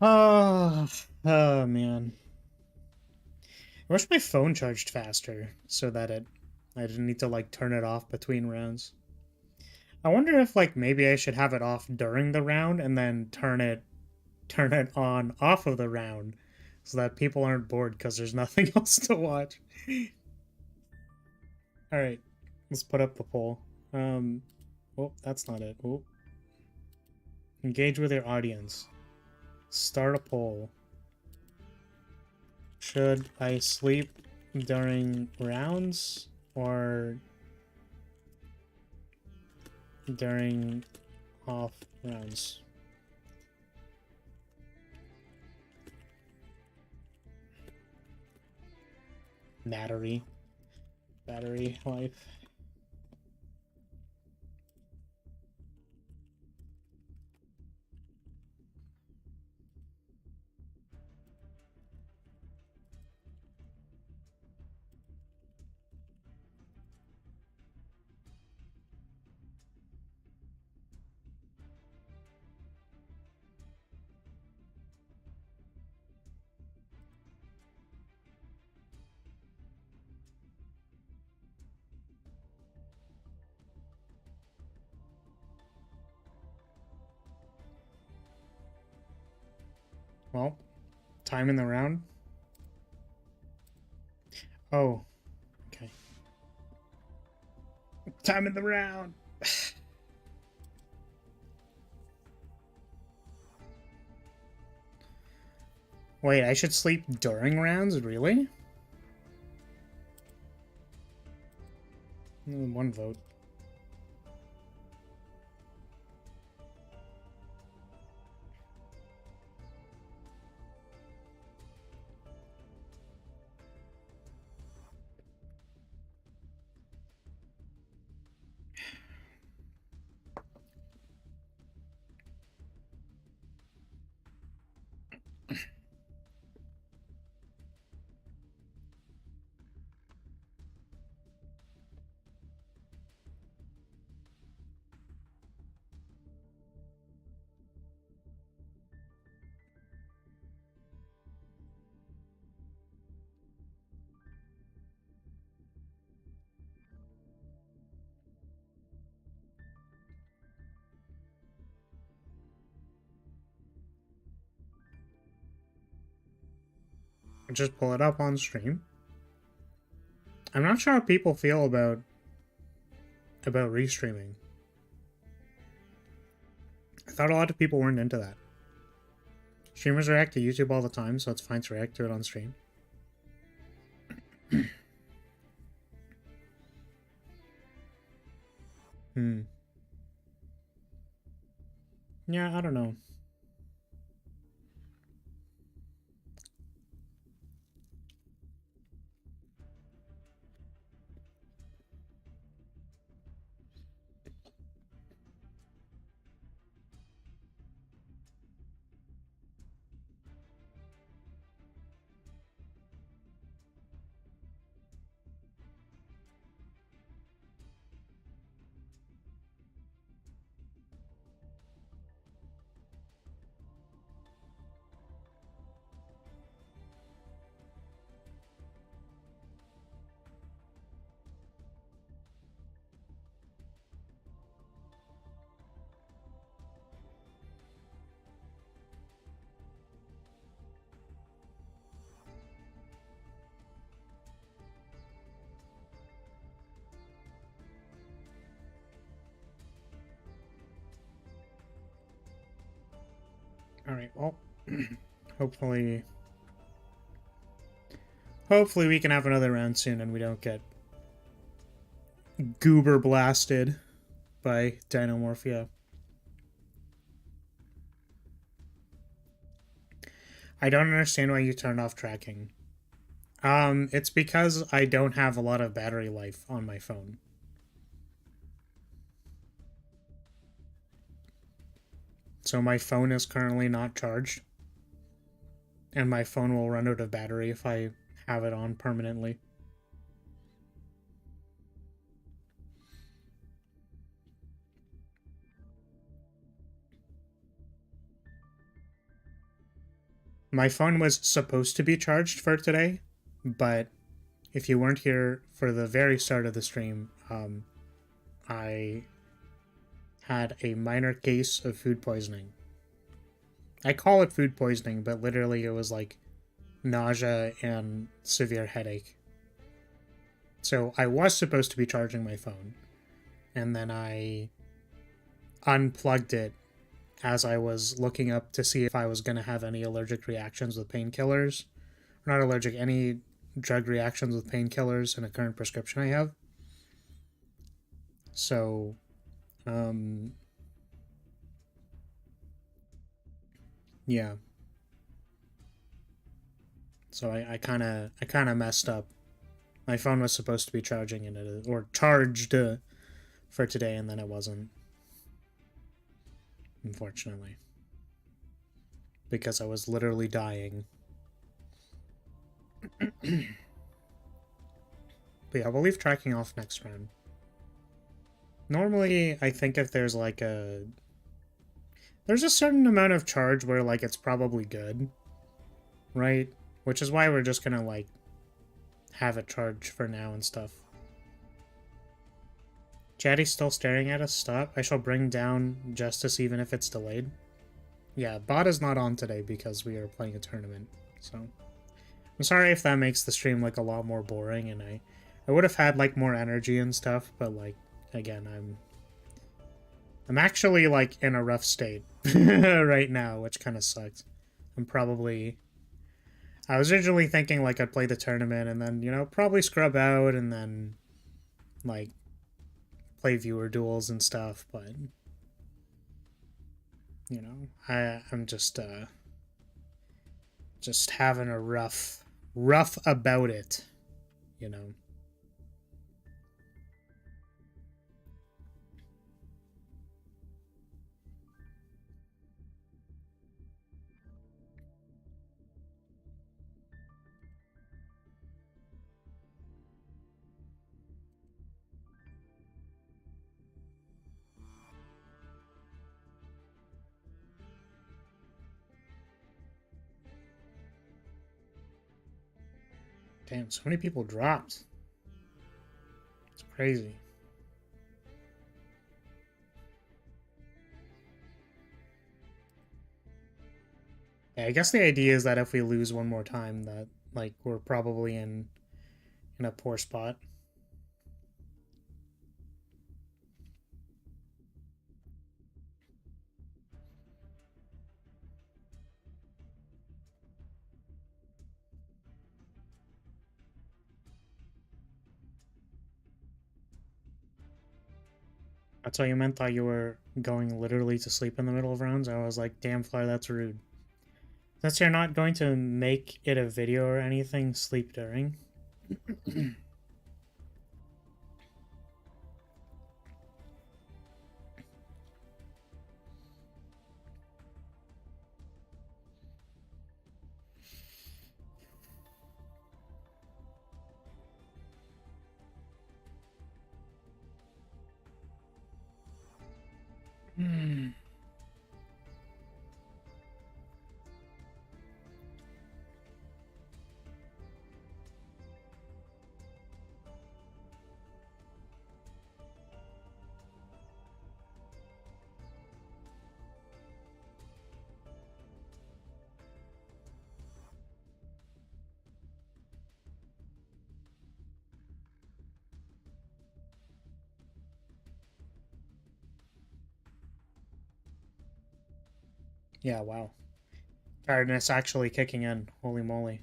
Oh man. I wish my phone charged faster so that I didn't need to like turn it off between rounds. I wonder if like maybe I should have it off during the round and then turn it on off of the round so that people aren't bored because there's nothing else to watch. All right, let's put up the poll. Oh, that's not it. Oh. Engage with your audience. Start a poll. Should I sleep during rounds or during off rounds? Battery life. Well, time in the round. Oh, okay. Time in the round. Wait, I should sleep during rounds? Really? One vote. Just pull it up on stream. I'm not sure how people feel about restreaming. I thought a lot of people weren't into that. Streamers react to YouTube all the time, so it's fine to react to it on stream. Yeah, I don't know. Alright, well, hopefully we can have another round soon and we don't get goober blasted by Dinomorphia. I don't understand why you turned off tracking. It's because I don't have a lot of battery life on my phone. So my phone is currently not charged. And my phone will run out of battery if I have it on permanently. My phone was supposed to be charged for today, but if you weren't here for the very start of the stream, I had a minor case of food poisoning. I call it food poisoning, but literally it was like nausea and severe headache. So I was supposed to be charging my phone, and then I unplugged it as I was looking up to see if I was going to have any allergic reactions with painkillers. Not allergic, any drug reactions with painkillers in a current prescription I have. So, yeah. So I kind of messed up. My phone was supposed to be charging and it, or charged for today, and then it wasn't. Unfortunately, because I was literally dying. But yeah, we'll leave tracking off next round. Normally, I think if there's like there's a certain amount of charge where like it's probably good, right? Which is why we're just gonna like have it charge for now and stuff. Chatty's still staring at us. Stop. I shall bring down Justice even if it's delayed. Yeah, bot is not on today because we are playing a tournament, so I'm sorry if that makes the stream like a lot more boring, and I would have had like more energy and stuff, but like again, I'm actually like in a rough state right now, which kind of sucks. I was originally thinking like I'd play the tournament and then, you know, probably scrub out and then like play viewer duels and stuff, but you know, I'm just having a rough about it, you know. Damn, so many people dropped. It's crazy. Yeah, I guess the idea is that if we lose one more time, that like we're probably in a poor spot. That's all you meant? Thought you were going literally to sleep in the middle of rounds? I was like, damn, Flare, that's rude. Since you're not going to make it a video or anything, sleep during. Yeah, wow. Tiredness actually kicking in. Holy moly.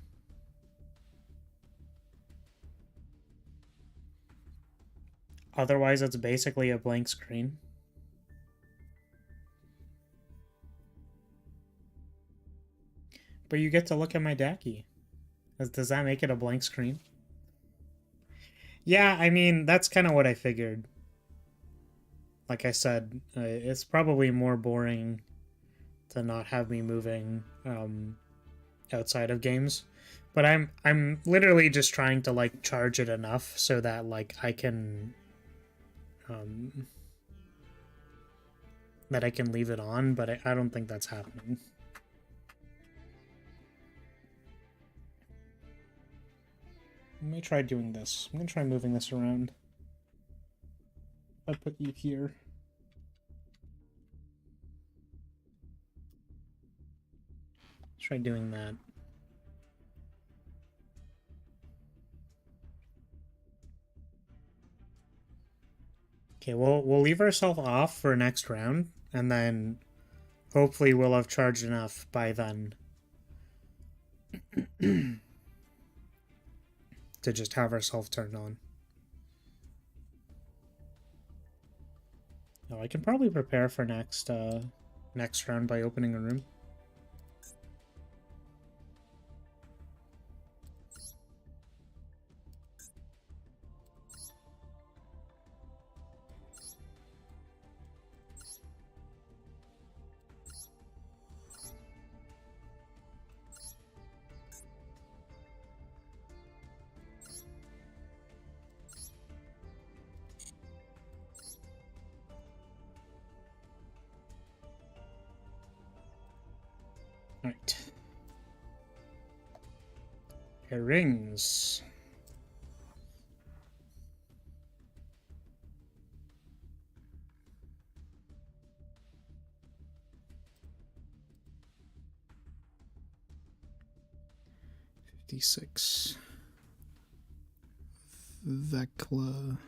Otherwise, it's basically a blank screen. But you get to look at my Daki. Does that make it a blank screen? Yeah, I mean, that's kind of what I figured. Like I said, it's probably more boring to not have me moving outside of games. But I'm literally just trying to like charge it enough so that like I can leave it on, but I don't think that's happening. Let me try doing this. I'm gonna try moving this around. I put you here. Try doing that. Okay, we'll leave ourselves off for next round, and then hopefully we'll have charged enough by then to just have ourselves turned on. Oh, I can probably prepare for next round by opening a room. Alright. It rings. $56. Vekla.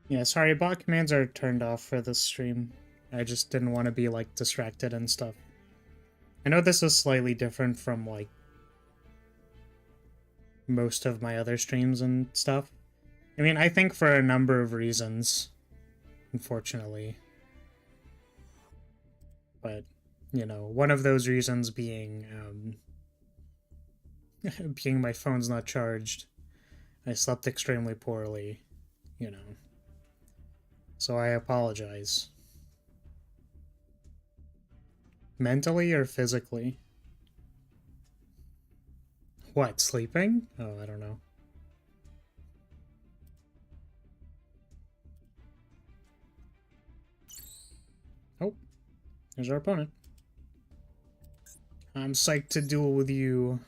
Yeah, sorry, bot commands are turned off for this stream. I just didn't want to be, like, distracted and stuff. I know this is slightly different from, like, most of my other streams and stuff. I mean, I think for a number of reasons, unfortunately. But, you know, one of those reasons being, being my phone's not charged. I slept extremely poorly, you know. So I apologize. Mentally or physically? What, sleeping? Oh, I don't know. Oh, there's our opponent. I'm psyched to duel with you.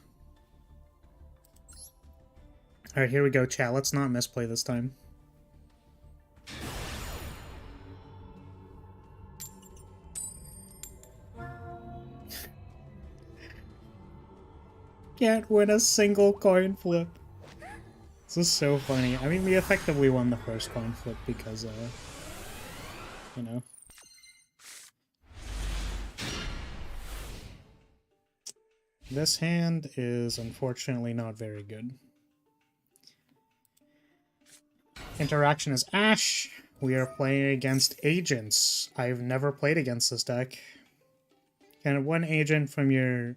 Alright, here we go, chat. Let's not misplay this time. Can't win a single coin flip. This is so funny. I mean, we effectively won the first coin flip because, you know. This hand is unfortunately not very good. Interaction is Ash. We are playing against agents. I've never played against this deck. And one agent from your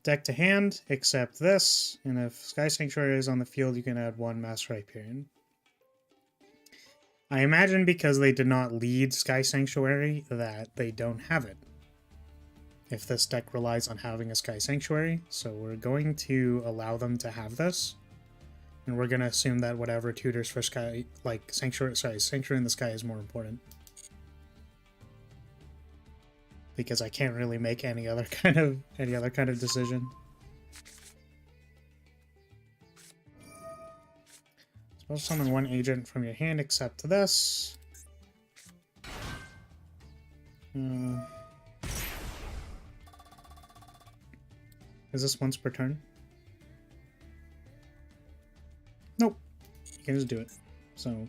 deck to hand, except this. And if Sky Sanctuary is on the field, you can add one Master Hyperion. I imagine because they did not lead Sky Sanctuary that they don't have it. If this deck relies on having a Sky Sanctuary, so we're going to allow them to have this. And we're going to assume that whatever tutors for Sky, like Sanctuary in the Sky is more important. Because I can't really make any other kind of decision. Special summon one agent from your hand except this. Is this once per turn? Nope. You can just do it. So,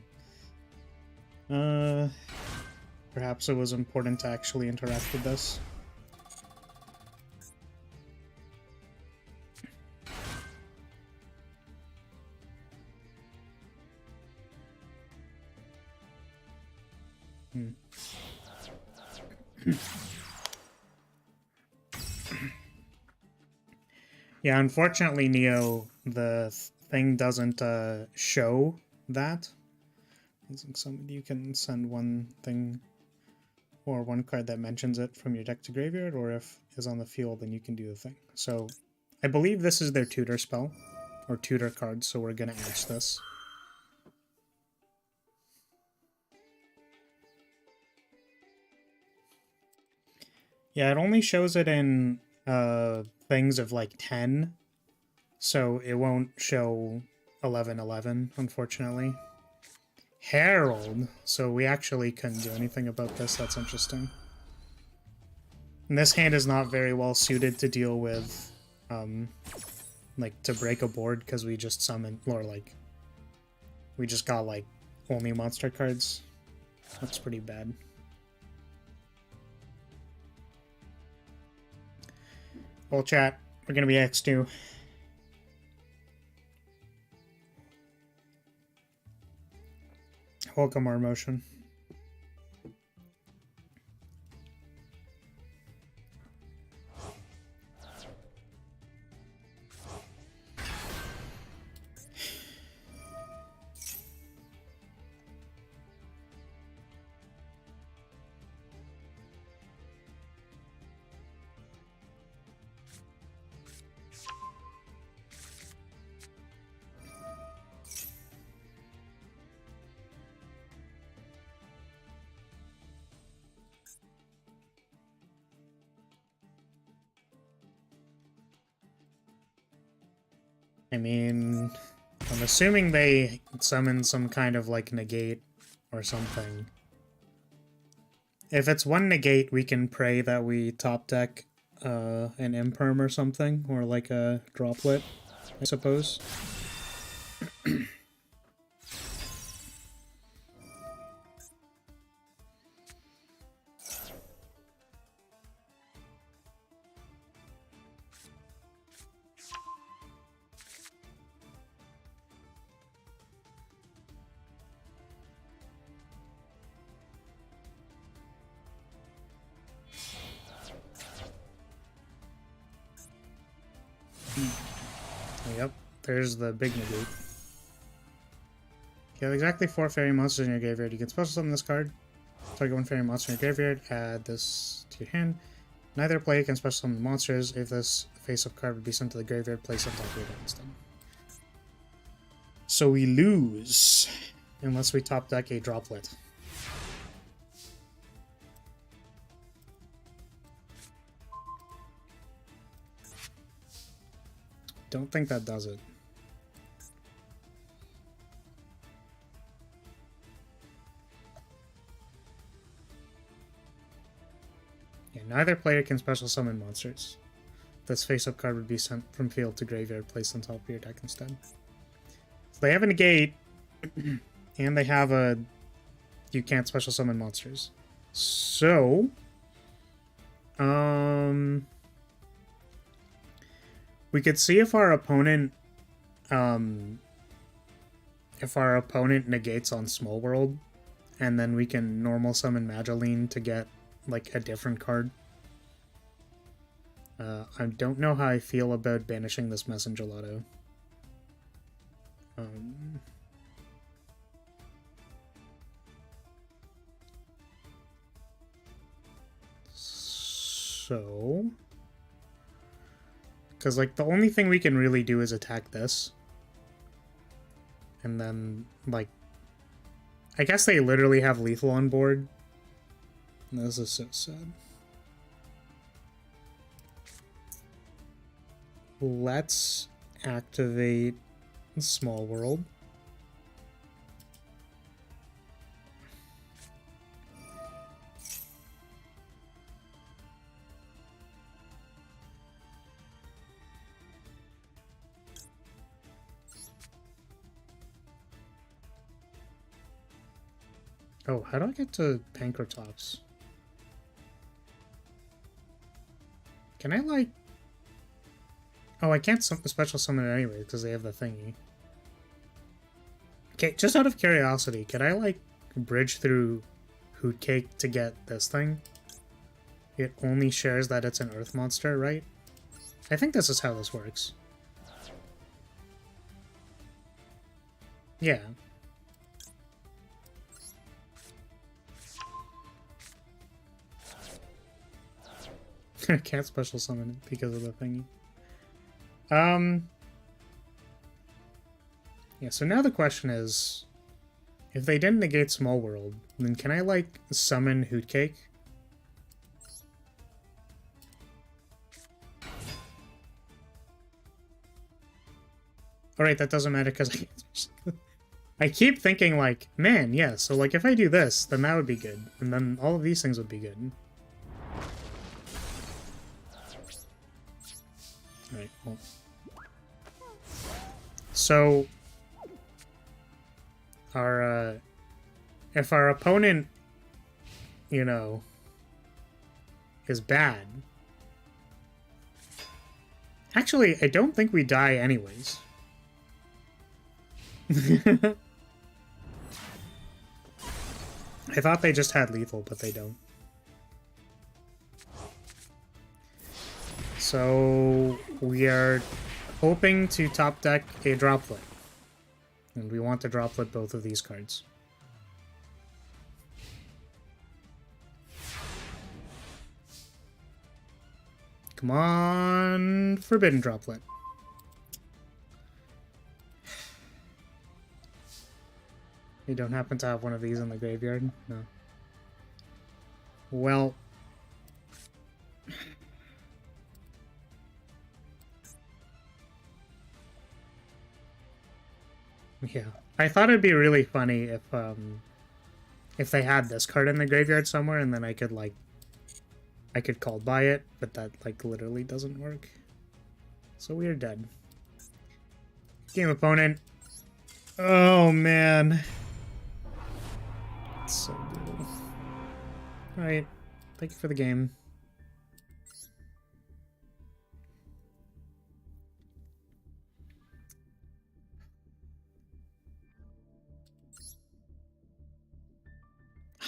perhaps it was important to actually interact with this. Yeah, unfortunately, Neo, the thing doesn't show that. You can send one thing or one card that mentions it from your deck to graveyard, or if it's on the field, then you can do the thing. So I believe this is their tutor spell, or tutor card, so we're gonna edge this. Yeah, it only shows it in things of like 10, so it won't show 11/11, unfortunately. Herald, so we actually couldn't do anything about this. That's interesting. And this hand is not very well suited to deal with, like, to break a board, because we just summoned, or like, we just got, like, only monster cards. That's pretty bad. Well, chat, we're gonna be X2. Welcome our motion. I mean, I'm assuming they summon some kind of, like, negate or something. If it's one negate, we can pray that we top deck an imperm or something, or like a droplet, I suppose. Yep, there's the big negate. If you have exactly 4 fairy monsters in your graveyard, you can special summon this card. Target 1 fairy monster in your graveyard, add this to your hand. Neither player can special summon monsters. If this face-up card would be sent to the graveyard, place it on top of your deck instead. So we lose, unless we top deck a droplet. Don't think that does it. Yeah, neither player can special summon monsters. This face-up card would be sent from field to graveyard, placed on top of your deck instead. So they have a negate, and they have a you can't special summon monsters. So, we could see if our opponent negates on Small World, and then we can normal summon Magileine to get, like, a different card. I don't know how I feel about banishing this Messenger Lotto. So... Because, like, the only thing we can really do is attack this. And then, like... I guess they literally have lethal on board. This is so sad. Let's activate Small World. Oh, how do I get to Pankratops? Can I, like... Oh, I can't special summon it anyway, because they have the thingy. Okay, just out of curiosity, can I, like, bridge through Hootcake to get this thing? It only shares that it's an earth monster, right? I think this is how this works. Yeah. Can't special summon it because of the thingy. Yeah, so now the question is, if they didn't negate Small World, then can I, like, summon Hootcake? Alright, that doesn't matter because I keep thinking, like, man, yeah, so, like, if I do this, then that would be good. And then all of these things would be good. Alright, well. So, if our opponent, you know, is bad... Actually, I don't think we die anyways. I thought they just had lethal, but they don't. So we are hoping to top deck a droplet. And we want to droplet both of these cards. Come on, Forbidden Droplet. You don't happen to have one of these in the graveyard? No. Well... yeah. I thought it'd be really funny if they had this card in the graveyard somewhere and then I could, like... I could call by it, but that, like, literally doesn't work. So we are dead. Game opponent. Oh, man. It's so brutal. Alright. Thank you for the game.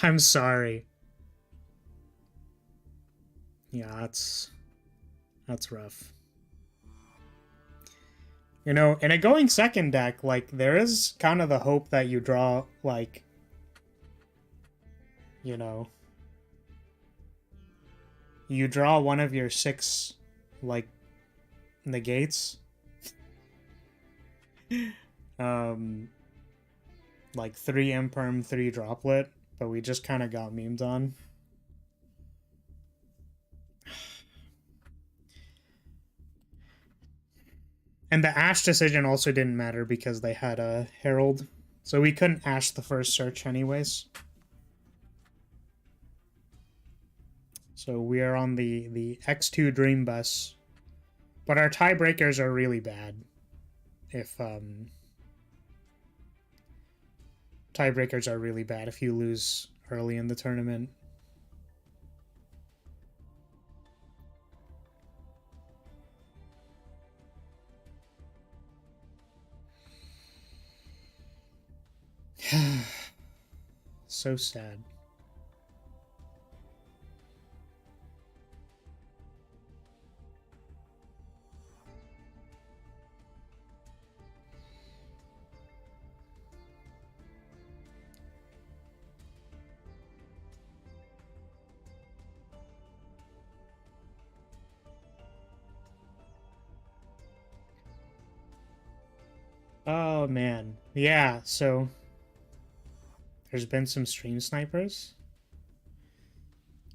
I'm sorry. Yeah, that's rough. You know, in a going second deck, like, there is kind of the hope that you draw, like, you know, you draw one of your 6, like, negates. Like 3 imperm, 3 droplet, but we just kind of got memed on. And the Ash decision also didn't matter because they had a Herald. So we couldn't Ash the first search anyways. So we are on the X2 Dream Bus. But our tiebreakers are really bad. If, tiebreakers are really bad if you lose early in the tournament. So sad. Oh man. Yeah, so there's been some stream snipers.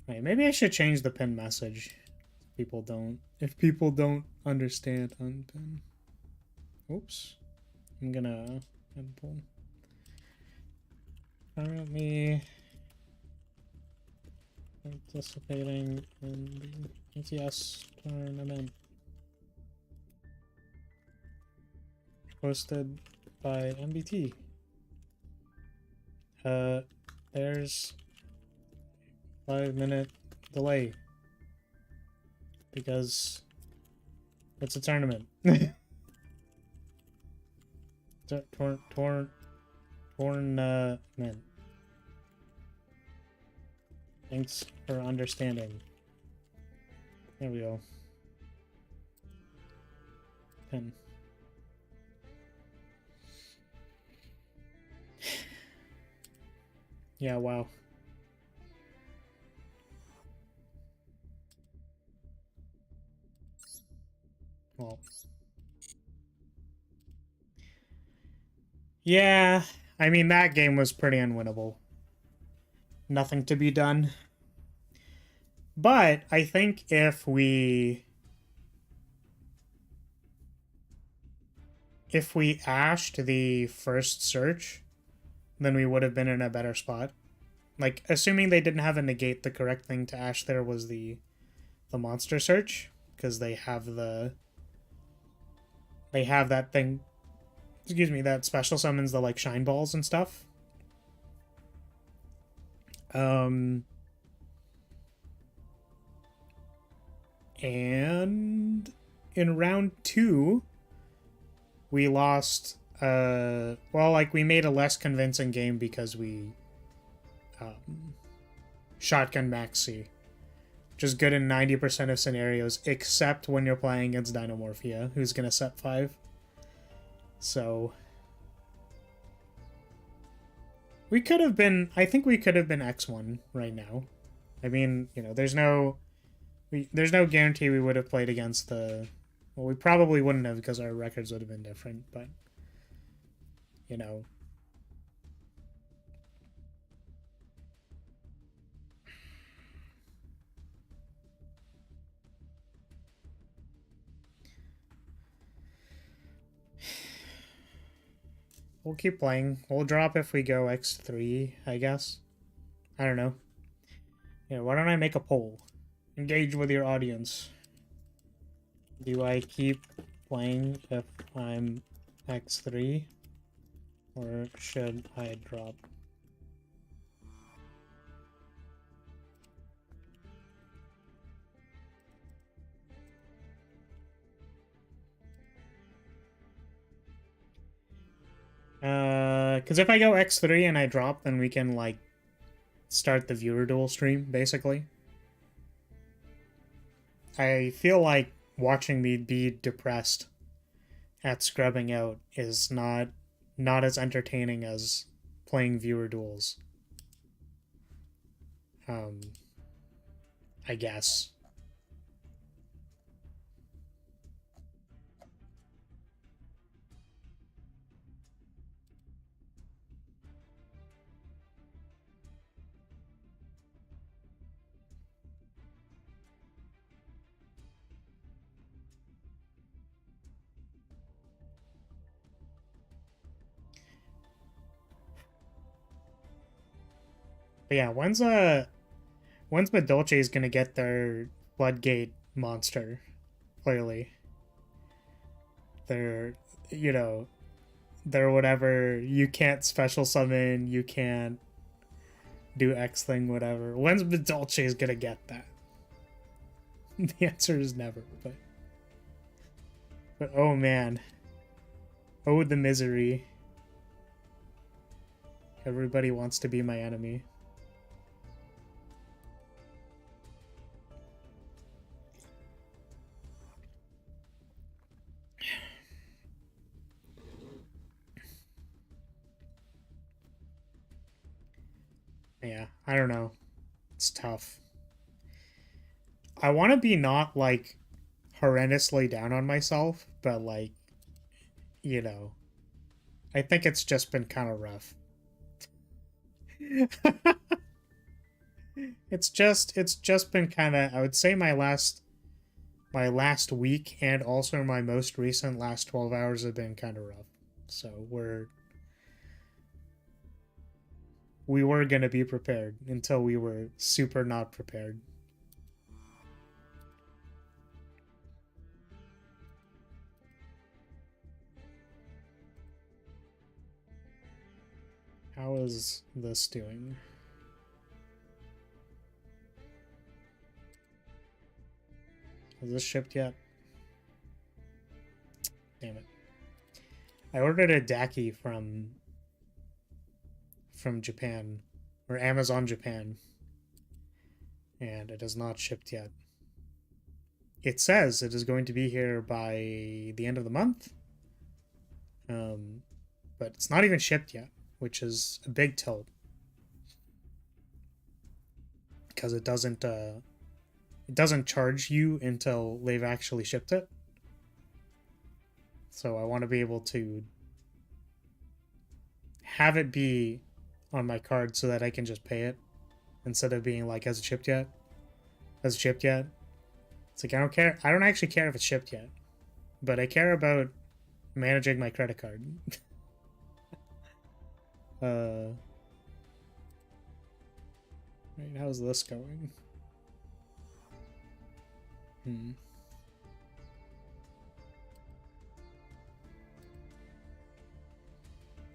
Wait, maybe I should change the pin message. If people don't understand unpin. Oops. I'm gonna unpull. Currently participating in the MCS tournament. Hosted by MBT. There's 5-minute delay. Because it's a tournament. Man. Thanks for understanding. There we go. 10. Yeah, wow. Well. Yeah, I mean, that game was pretty unwinnable. Nothing to be done. But I think if we ashed the first search, then we would have been in a better spot. Like, assuming they didn't have a negate, the correct thing to ash there was the monster search, because they have that thing, excuse me, that special summons the, like, shine balls and stuff. And in round 2, we lost, well, like, we made a less convincing game because we shotgun Maxi, which is good in 90% of scenarios, except when you're playing against Dynamorphia, who's gonna set 5. So we could have been, I think we could have been X1 right now. I mean, you know, there's no guarantee we would have played against the, well, we probably wouldn't have because our records would have been different, but, you know. We'll keep playing. We'll drop if we go X3, I guess. I don't know. Yeah, why don't I make a poll? Engage with your audience. Do I keep playing if I'm X3? Or should I drop? Because if I go X3 and I drop, then we can, like, start the viewer duel stream, basically. I feel like watching me be depressed at scrubbing out is not as entertaining as playing viewer duels. I guess. But yeah, when's Madolce is gonna get their Floodgate monster? Clearly, they're, you know, they're whatever. You can't special summon. You can't do X thing. Whatever. When's Madolce is gonna get that? The answer is never. But oh man, oh the misery. Everybody wants to be my enemy. Yeah, I don't know. It's tough. I want to be not, like, horrendously down on myself, but, like, you know, I think it's just been kind of rough. It's just been kind of, I would say my last week and also my most recent last 12 hours have been kind of rough. So we were going to be prepared until we were super not prepared. How is this doing? Is this shipped yet? Damn it. I ordered a Daki from Japan, or Amazon Japan, and it is not shipped yet. It says it is going to be here by the end of the month, but it's not even shipped yet, which is a big tilt because it doesn't charge you until they've actually shipped it. So I want to be able to have it be on my card so that I can just pay it instead of being like, has it shipped yet? Has it shipped yet? It's like, I don't care. I don't actually care if it's shipped yet, but I care about managing my credit card. Right, how's this going?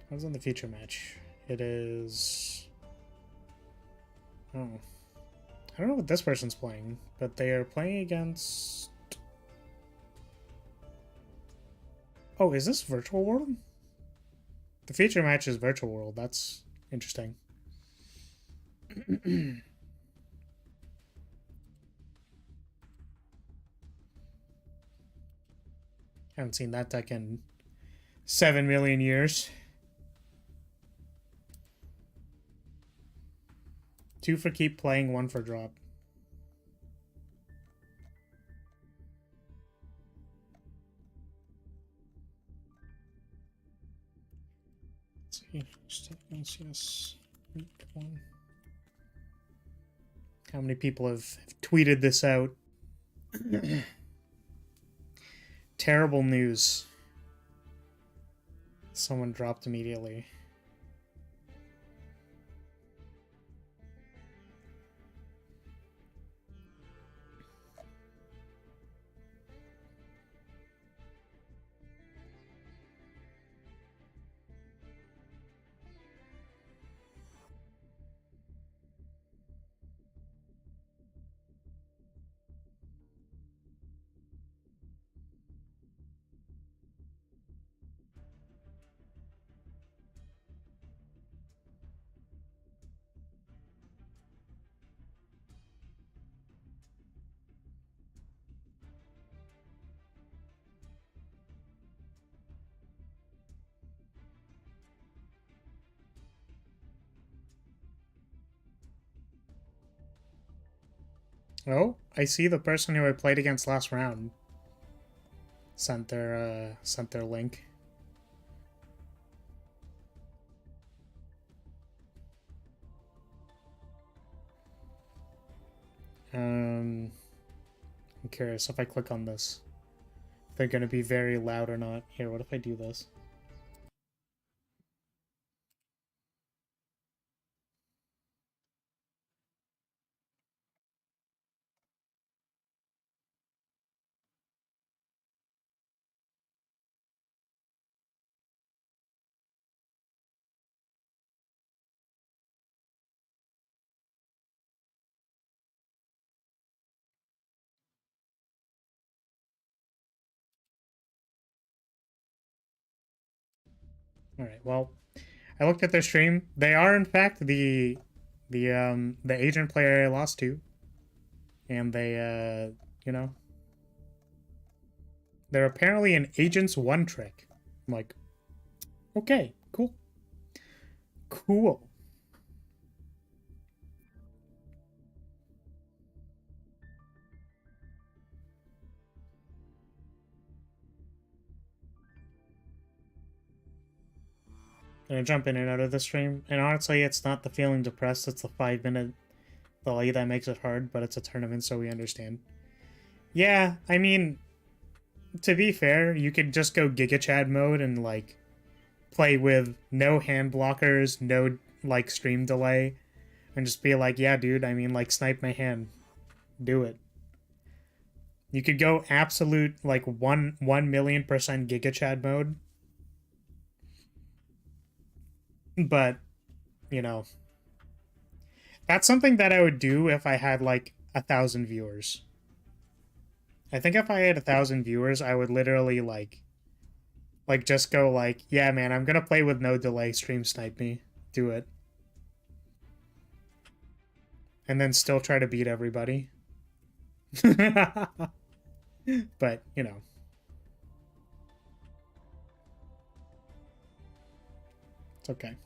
How's in the feature match? It is... Oh. I don't know what this person's playing, but they are playing against... Oh, is this Virtual World? The feature match is Virtual World. That's interesting. Haven't seen that deck in 7 million years. 2 for keep playing, 1 for drop. Let's see. Just take MCS. One. How many people have tweeted this out? Terrible news. Someone dropped immediately. Oh, I see the person who I played against last round sent their link. I'm curious if I click on this, if they're gonna be very loud or not. Here, what if I do this? All right. Well, I looked at their stream. They are in fact the agent player I lost to, and they you know, they're apparently an agent's one trick. I'm like, okay, cool, cool. Gonna jump in and out of the stream, and honestly, it's not the feeling depressed. It's the 5-minute delay that makes it hard, but it's a tournament, so we understand. Yeah, I mean, to be fair, you could just go Giga Chad mode and like play with no hand blockers, no like stream delay, and just be like, yeah, dude, I mean, like, snipe my hand. Do it. You could go absolute like 1,000,000% Giga Chad mode. But, you know, that's something that I would do if I had like 1,000 viewers. I think if I had 1,000 viewers, I would literally like just go like, yeah, man, I'm gonna play with no delay, stream snipe me, do it, and then still try to beat everybody. But you know, it's okay.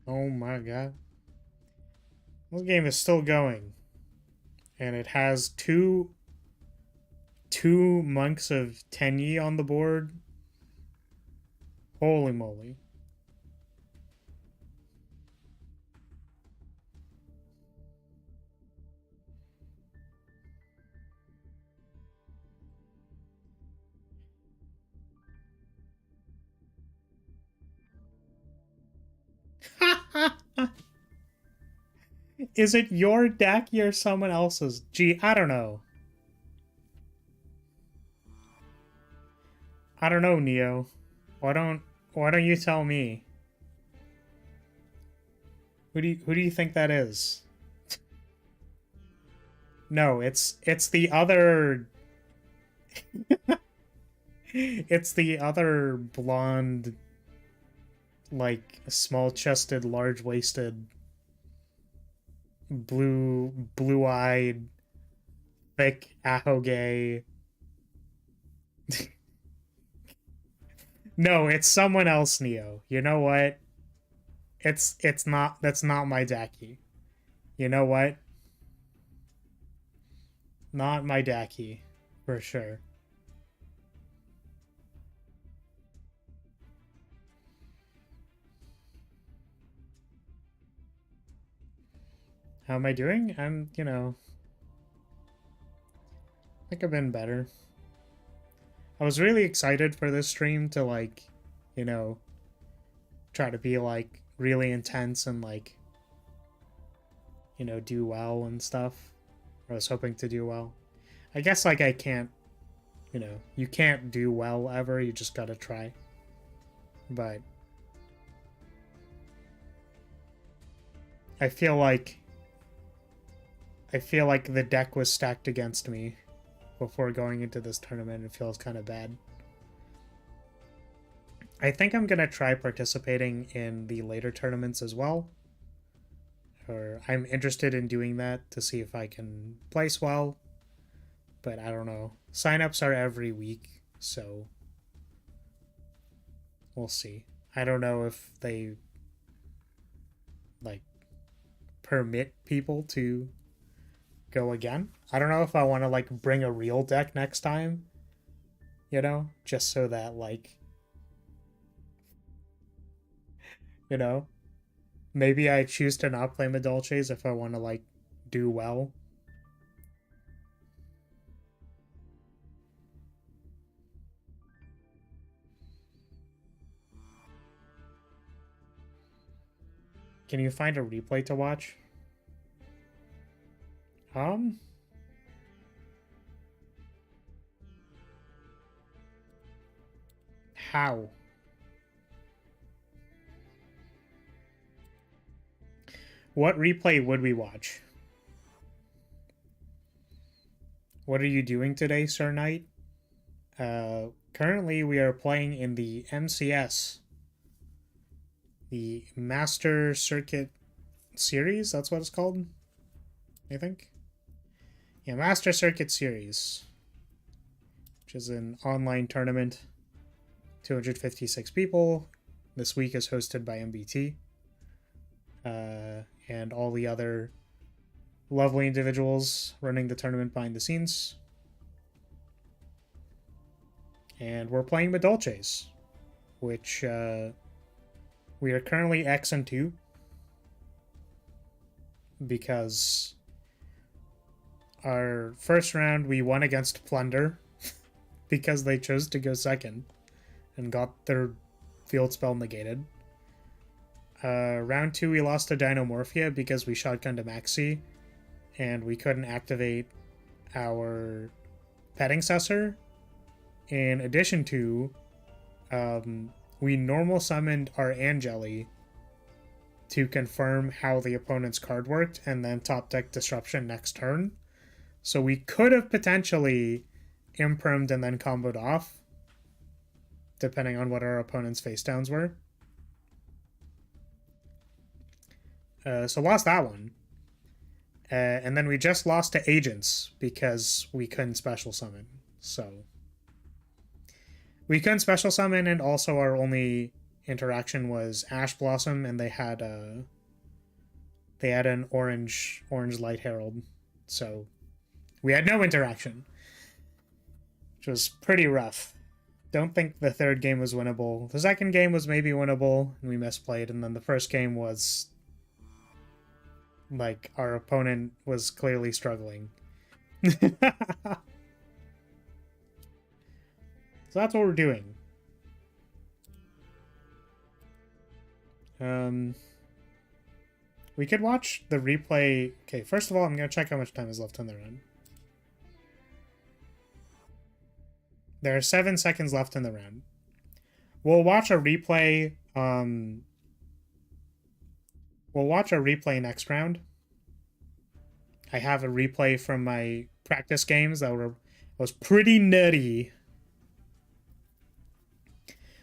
Oh my god. This game is still going. And it has two monks of Tenyi on the board. Holy moly. Is it your deck or someone else's? Gee, I don't know. I don't know, Neo. Why don't you tell me? Who do you think that is? No, it's the other it's the other blonde, like small-chested, large-waisted, blue-eyed, thick ahoge. No, it's someone else, Neo. You know what? It's not that's not my Daki. You know what? Not my Daki, for sure. How am I doing? I think I've been better. I was really excited for this stream to you know, try to be really intense and do well and stuff. I was hoping to do well. I guess I can't, you can't do well ever, you just gotta try. But I feel like the deck was stacked against me before going into this tournament. It feels kind of bad. I think I'm gonna try participating in the later tournaments as well. Or I'm interested in doing that to see if I can place well. But I don't know. Signups are every week, so we'll see. I don't know if they permit people to go again. I don't know if I want to bring a real deck next time, just so that maybe I choose to not play Madolches if I want to do well. Can you find a replay to watch? How? What replay would we watch? What are you doing today, Sir Knight? Currently we are playing in the MCS. The Master Circuit Series, that's what it's called, I think. Yeah, Master Circuit Series, which is an online tournament. 256 people. This week is hosted by MBT. And all the other lovely individuals running the tournament behind the scenes. And we're playing Madolches, which We are currently X and 2 because our first round we won against Plunder because they chose to go second and got their field spell negated. Round 2 we lost to Dinomorphia because we shotgunned a Maxi and we couldn't activate our Petting Sussor. In addition to, we normal summoned our Angeli to confirm how the opponent's card worked and then top deck Disruption next turn. So we could have potentially impermed and then comboed off, depending on what our opponent's face downs were. So lost that one. And then we just lost to Agents because we couldn't special summon. So we couldn't special summon, and also our only interaction was Ash Blossom, and they had an orange Light Herald. So we had no interaction, which was pretty rough. Don't think the third game was winnable. The second game was maybe winnable, and we misplayed, and then the first game was like our opponent was clearly struggling. So that's what we're doing. We could watch the replay. Okay, first of all, I'm going to check how much time is left on the round. There are 7 seconds left in the round. We'll watch a replay. We'll watch a replay next round. I have a replay from my practice games that was pretty nutty.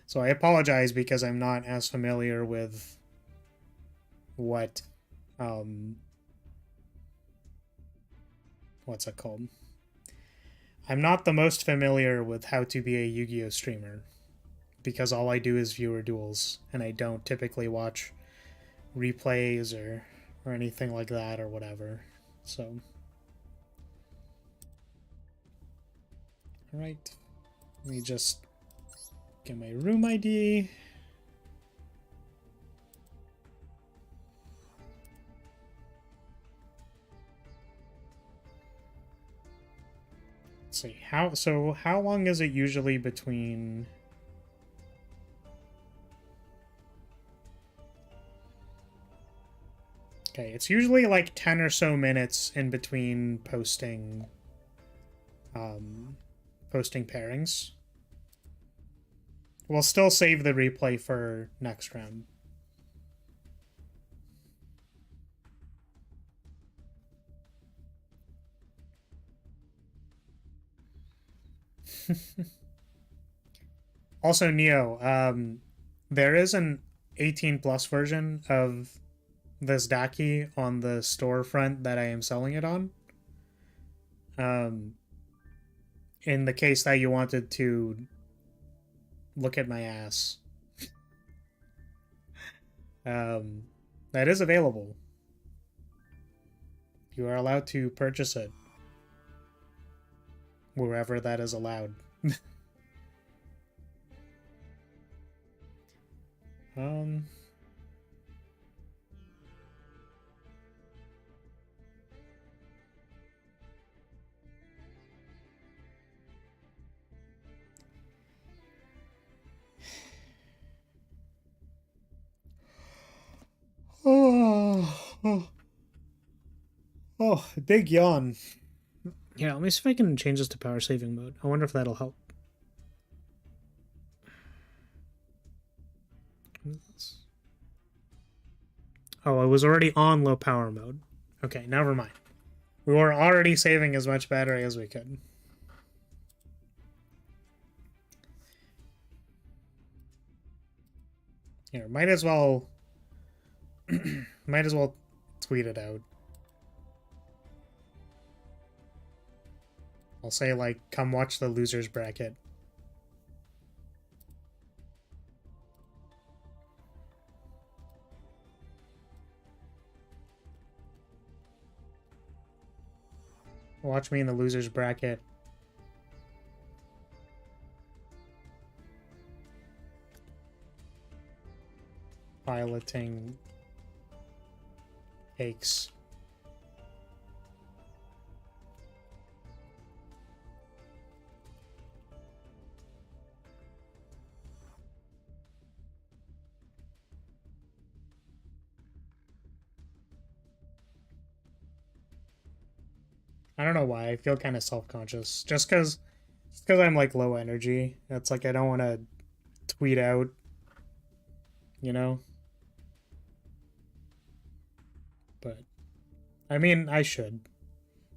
So I apologize because I'm not as familiar with what what's it called? I'm not the most familiar with how to be a Yu-Gi-Oh streamer because all I do is viewer duels and I don't typically watch replays or anything like that or whatever. So all right, let me just get my room ID. Let's see how long is it usually between? Okay, it's usually like 10 or so minutes in between posting pairings. We'll still save the replay for next round. Also, Neo, there is an 18+ version of this Daki on the storefront that I am selling it on. In the case that you wanted to look at my ass. That is available. You are allowed to purchase it wherever that is allowed. Oh, big yawn. Yeah, let me see if I can change this to power saving mode. I wonder if that'll help. Oh, I was already on low power mode. Okay, never mind. We were already saving as much battery as we could. Here, might as well tweet it out. I'll say, like, come watch the losers bracket. Watch me in the losers bracket. piloting aches. I don't know why. I feel kind of self-conscious. Just because I'm like low energy. It's like I don't want to tweet out, you know? But I mean, I should.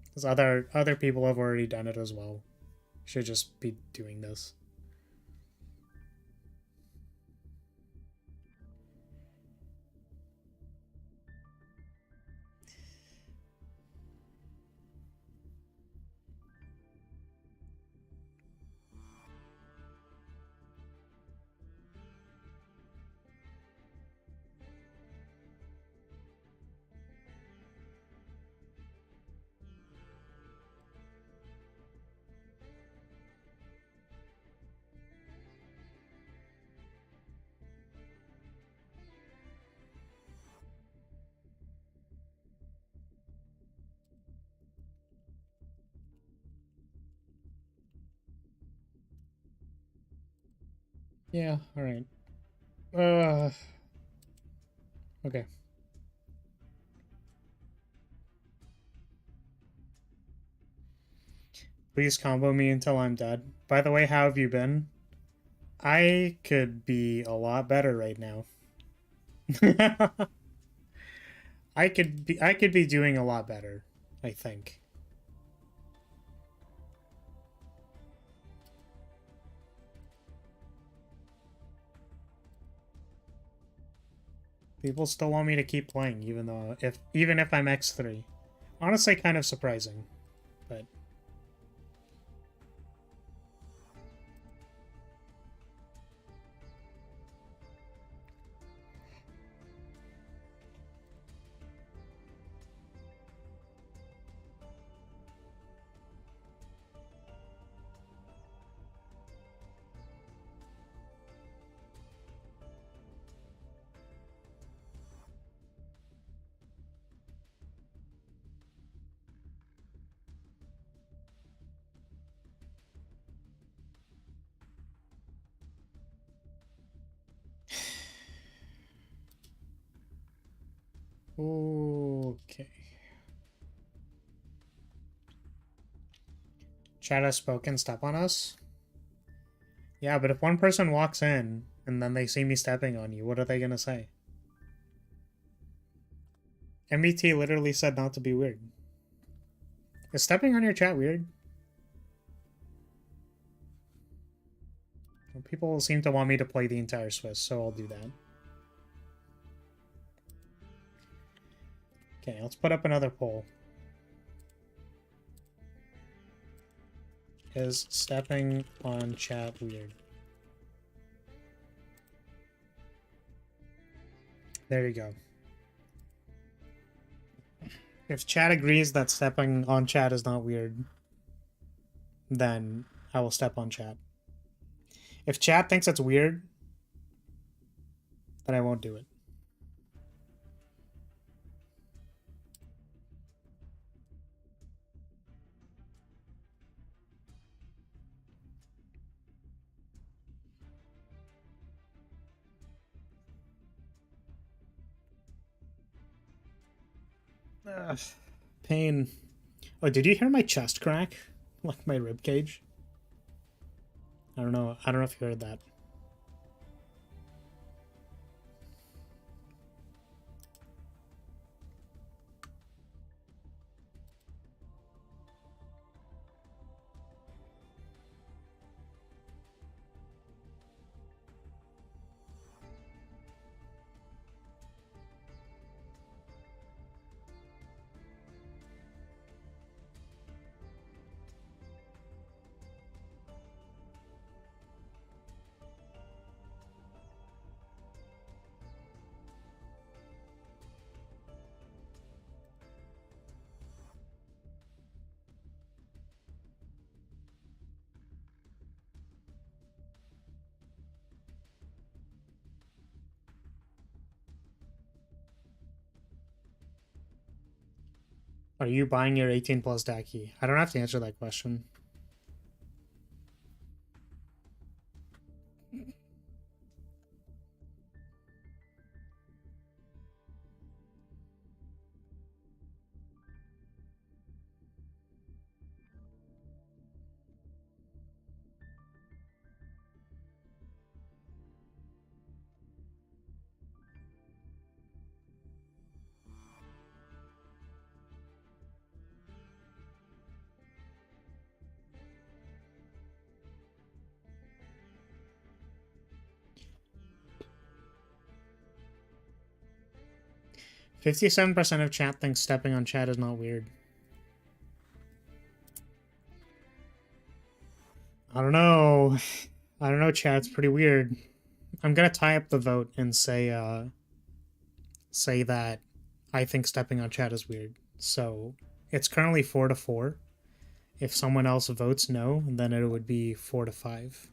Because other people have already done it as well. Should just be doing this. Yeah, alright. Okay. Please combo me until I'm dead. By the way, how have you been? I could be a lot better right now. I could be doing a lot better, I think. People still want me to keep playing even if I'm X3. Honestly kind of surprising, but okay. Chat has spoken, step on us? Yeah, but if one person walks in and then they see me stepping on you, what are they gonna say? MET literally said not to be weird. Is stepping on your chat weird? Well, people seem to want me to play the entire Swiss, so I'll do that. Okay, let's put up another poll. Is stepping on chat weird? There you go. If chat agrees that stepping on chat is not weird, then I will step on chat. If chat thinks it's weird, then I won't do it. Ugh, pain. Oh, did you hear my chest crack? Like my rib cage? I don't know. I don't know if you heard that. Are you buying your 18 plus Daki? I don't have to answer that question. %57% of chat thinks stepping on chat is not weird. I don't know. I don't know, chat. It's pretty weird. I'm gonna tie up the vote and say that I think stepping on chat is weird. So it's currently 4-4. If someone else votes no, then it would be 4-5.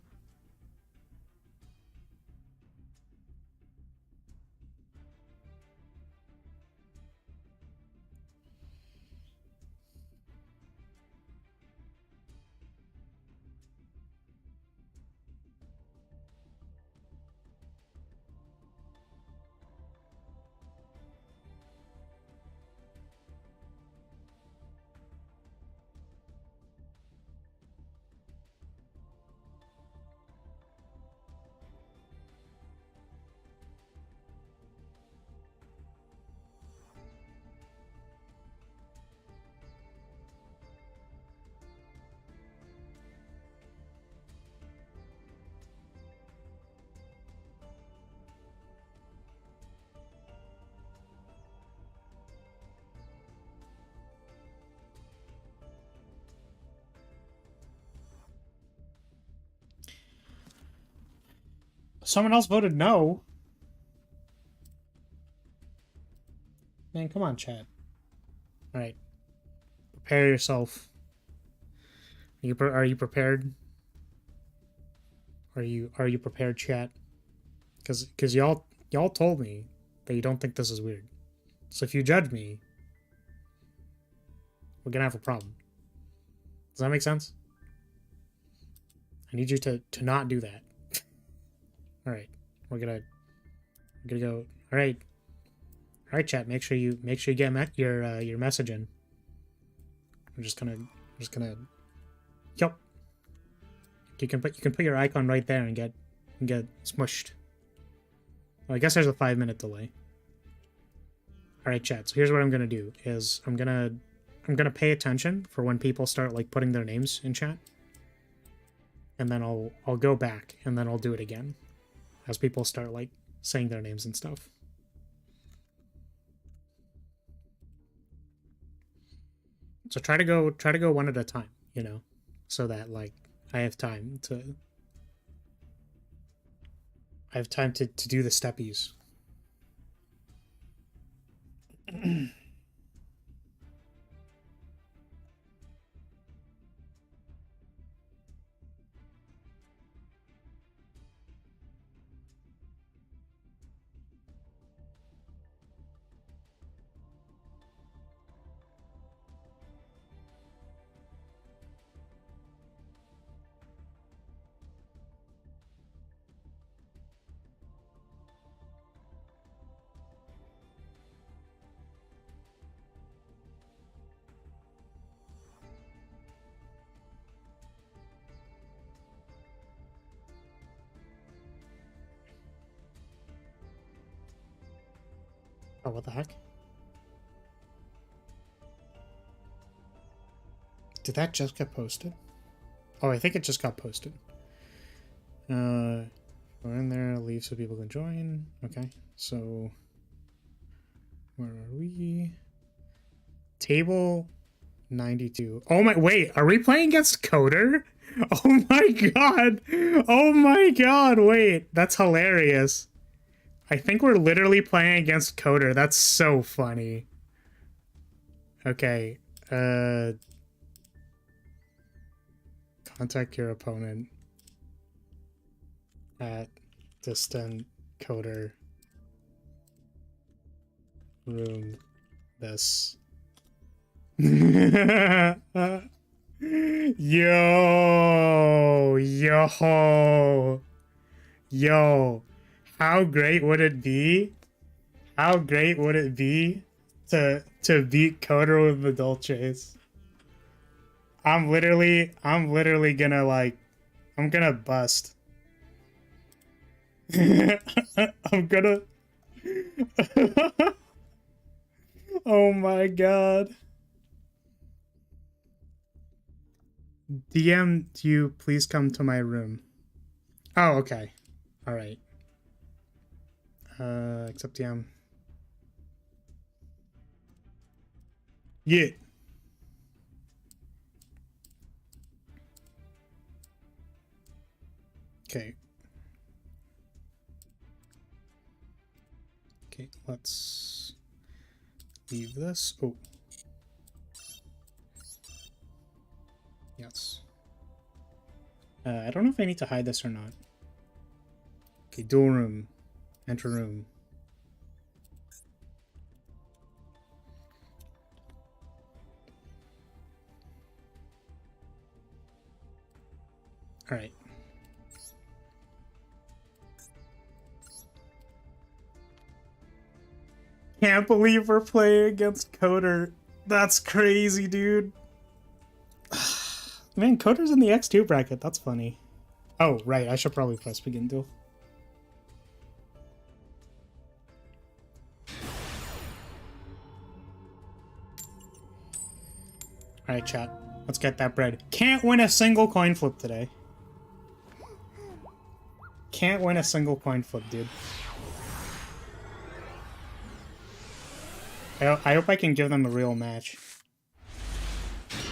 Someone else voted no. Man, come on, chat. All right, prepare yourself. Are you prepared? Are you prepared, chat? Because y'all told me that you don't think this is weird. So if you judge me, we're gonna have a problem. Does that make sense? I need you to not do that. All right, we're gonna go. All right, chat. Make sure you get your message in. I'm just gonna. Yup. You can put your icon right there and get smushed. Well, I guess there's a 5-minute delay. All right, chat. So here's what I'm gonna do: is I'm gonna pay attention for when people start like putting their names in chat, and then I'll go back and then I'll do it again as people start like saying their names and stuff. So try to go one at a time, you know, so that like I have time to do the steppies. Oh, what the heck? Did that just get posted? Oh, I think it just got posted. We're in there, leave so people can join. Okay, so where are we? Table 92. Oh my, wait, are we playing against Coder? Oh my god! Oh my god, wait, that's hilarious. I think we're literally playing against Coder. That's so funny. Okay, contact your opponent at distant Coder room this Yo. How great would it be? How great would it be to beat Coder with the Dolces? I'm literally gonna like, I'm gonna bust. I'm gonna. Oh my god. DM, do you please come to my room? Oh, okay. All right. Accept DM. Yeah. Okay. Okay, let's leave this. Oh. Yes. I don't know if I need to hide this or not. Okay, dual room. Enter room. All right. Can't believe we're playing against Coder. That's crazy, dude. Man, Coder's in the X2 bracket. That's funny. Oh, right. I should probably press begin duel. Alright, chat. Let's get that bread. Can't win a single coin flip today. Can't win a single coin flip, dude. I hope I can give them a real match.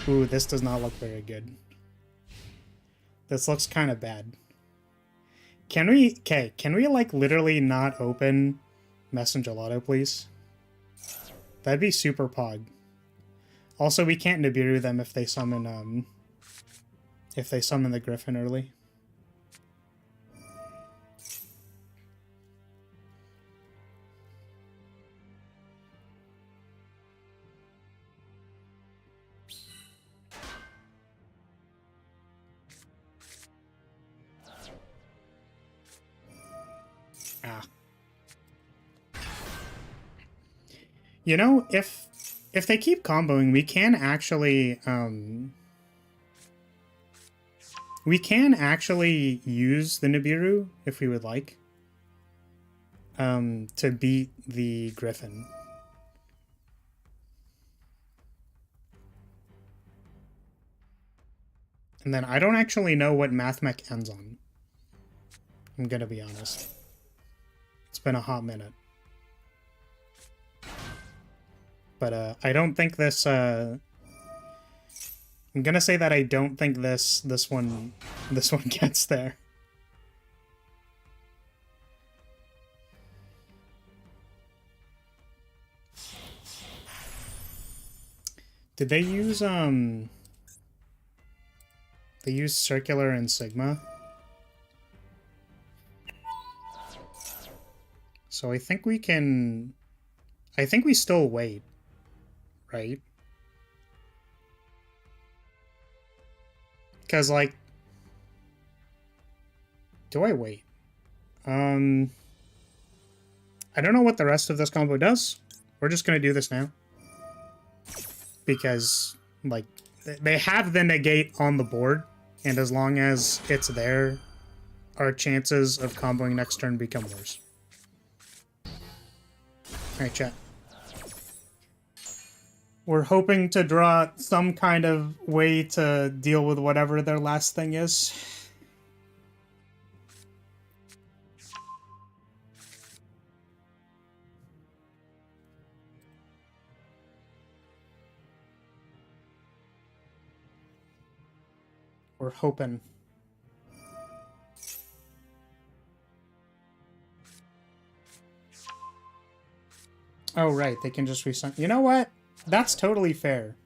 Ooh, this does not look very good. This looks kind of bad. Can we like literally not open Messenger Lotto, please? That'd be super pog. Also, we can't Nibiru them if they summon the Griffin early. Ah. You know, if they keep comboing, we can actually use the Nibiru if we would like to beat the Griffin. And then I don't actually know what Mathmech ends on. I'm gonna be honest. It's been a hot minute. But I don't think this I'm gonna say that I don't think this one gets there. Did they use they use Circular and Sigma? So I think we still wait, right? Because, like, do I wait? I don't know what the rest of this combo does. We're just gonna do this now. Because, like, they have the negate on the board, and as long as it's there, our chances of comboing next turn become worse. Alright, chat. We're hoping to draw some kind of way to deal with whatever their last thing is. We're hoping. Oh, right. They can just resign. You know what? That's totally fair.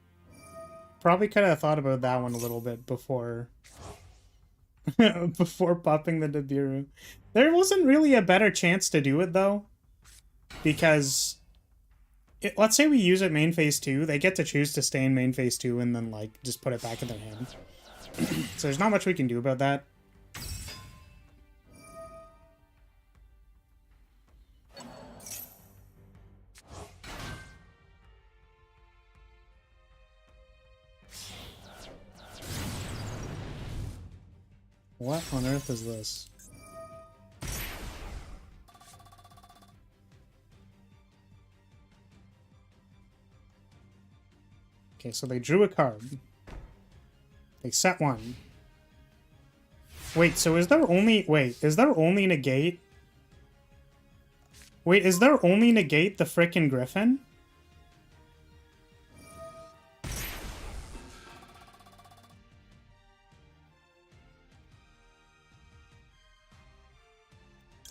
Probably could have thought about that one a little bit before before popping the Nibiru. There wasn't really a better chance to do it, though. Because let's say we use it main phase 2, they get to choose to stay in main phase 2 and then, like, just put it back in their hand. So there's not much we can do about that. What on earth is this? Okay, so they drew a card. They set one. Wait, so is there only... Wait, is there only negate? Wait, is there only negate the frickin' Griffin?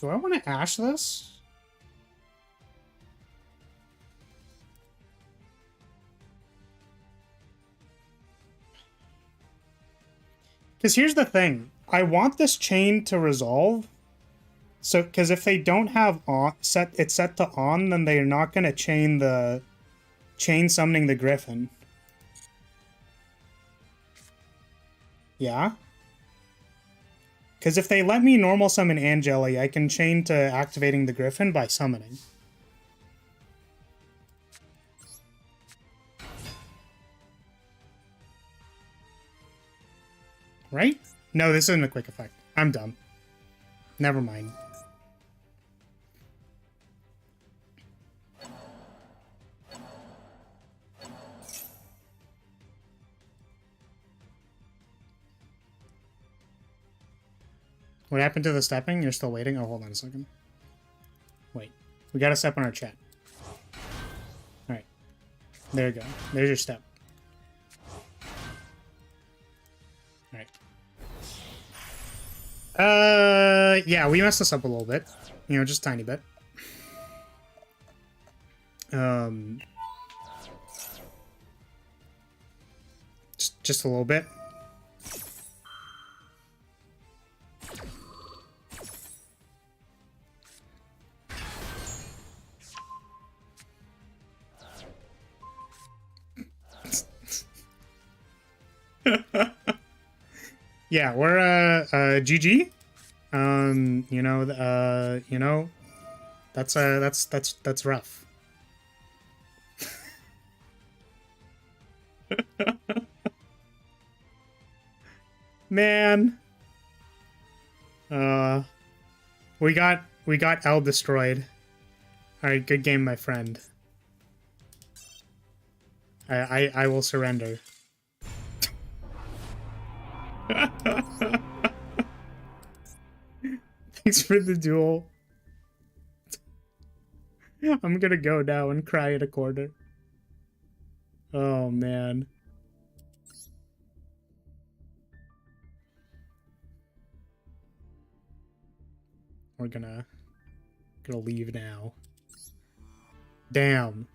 Do I want to ash this? Because here's the thing. I want this chain to resolve. So, because if they don't have on set to on, then they're not going to chain summoning the Griffin. Yeah? Because if they let me normal summon Angeli, I can chain to activating the Griffin by summoning. Right? No, this isn't a quick effect. I'm dumb. Never mind. What happened to the stepping? You're still waiting? Oh, hold on a second. Wait. We got a step on our chat. Alright. There you go. There's your step. Alright. Yeah, we messed this up a little bit. You know, just a tiny bit. Just a little bit. Yeah, we're GG. You know, that's rough. Man. We got L destroyed. Alright, good game, my friend. I will surrender. Thanks for the duel. I'm gonna go now and cry at a corner. Oh man. We're gonna leave now. Damn.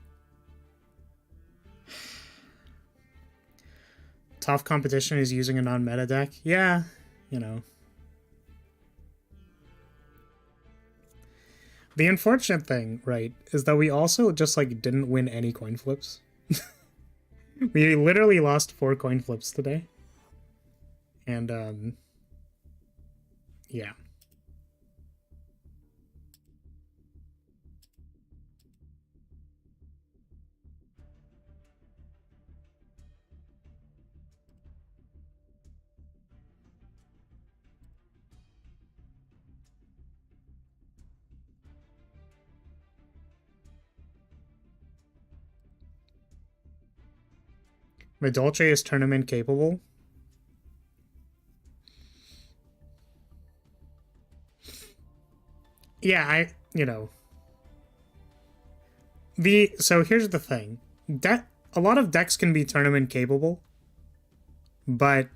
Tough competition is using a non-meta deck. Yeah, you know. The unfortunate thing, right, is that we also just, like, didn't win any coin flips. We literally lost 4 coin flips today. And, yeah. Medolce is tournament capable. Yeah, you know. So here's the thing. A lot of decks can be tournament capable, but,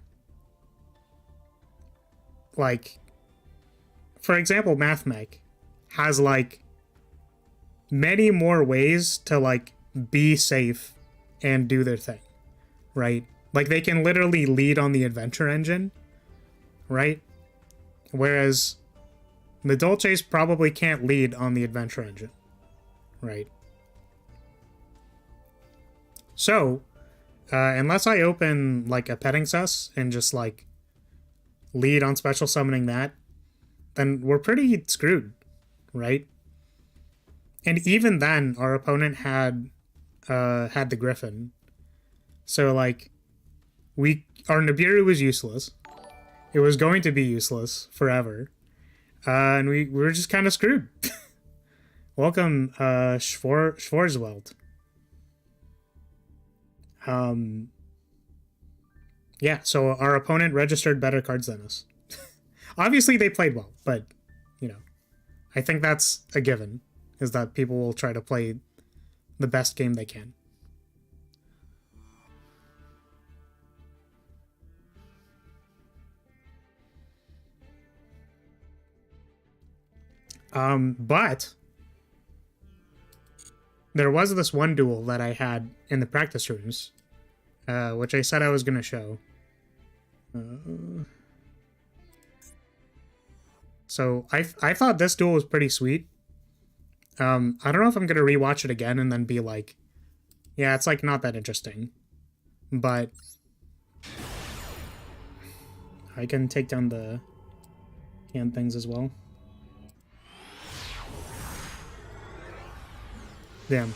like, for example, MathMech has, like, many more ways to, like, be safe and do their thing. Right? Like, they can literally lead on the adventure engine, right? Whereas Medolce's probably can't lead on the adventure engine, right? So, unless I open, like, a petting sus and just, like, lead on special summoning that, then we're pretty screwed, right? And even then, our opponent had the Griffin. So, like, our Nibiru was useless. It was going to be useless forever. And we were just kind of screwed. Welcome, Schwarzwald. Yeah, so our opponent registered better cards than us. Obviously, they played well, but, you know, I think that's a given, is that people will try to play the best game they can. But there was this one duel that I had in the practice rooms, which I said I was going to show. So I thought this duel was pretty sweet. I don't know if I'm going to rewatch it again and then be like, yeah, it's like not that interesting. But I can take down the hand things as well. Damn.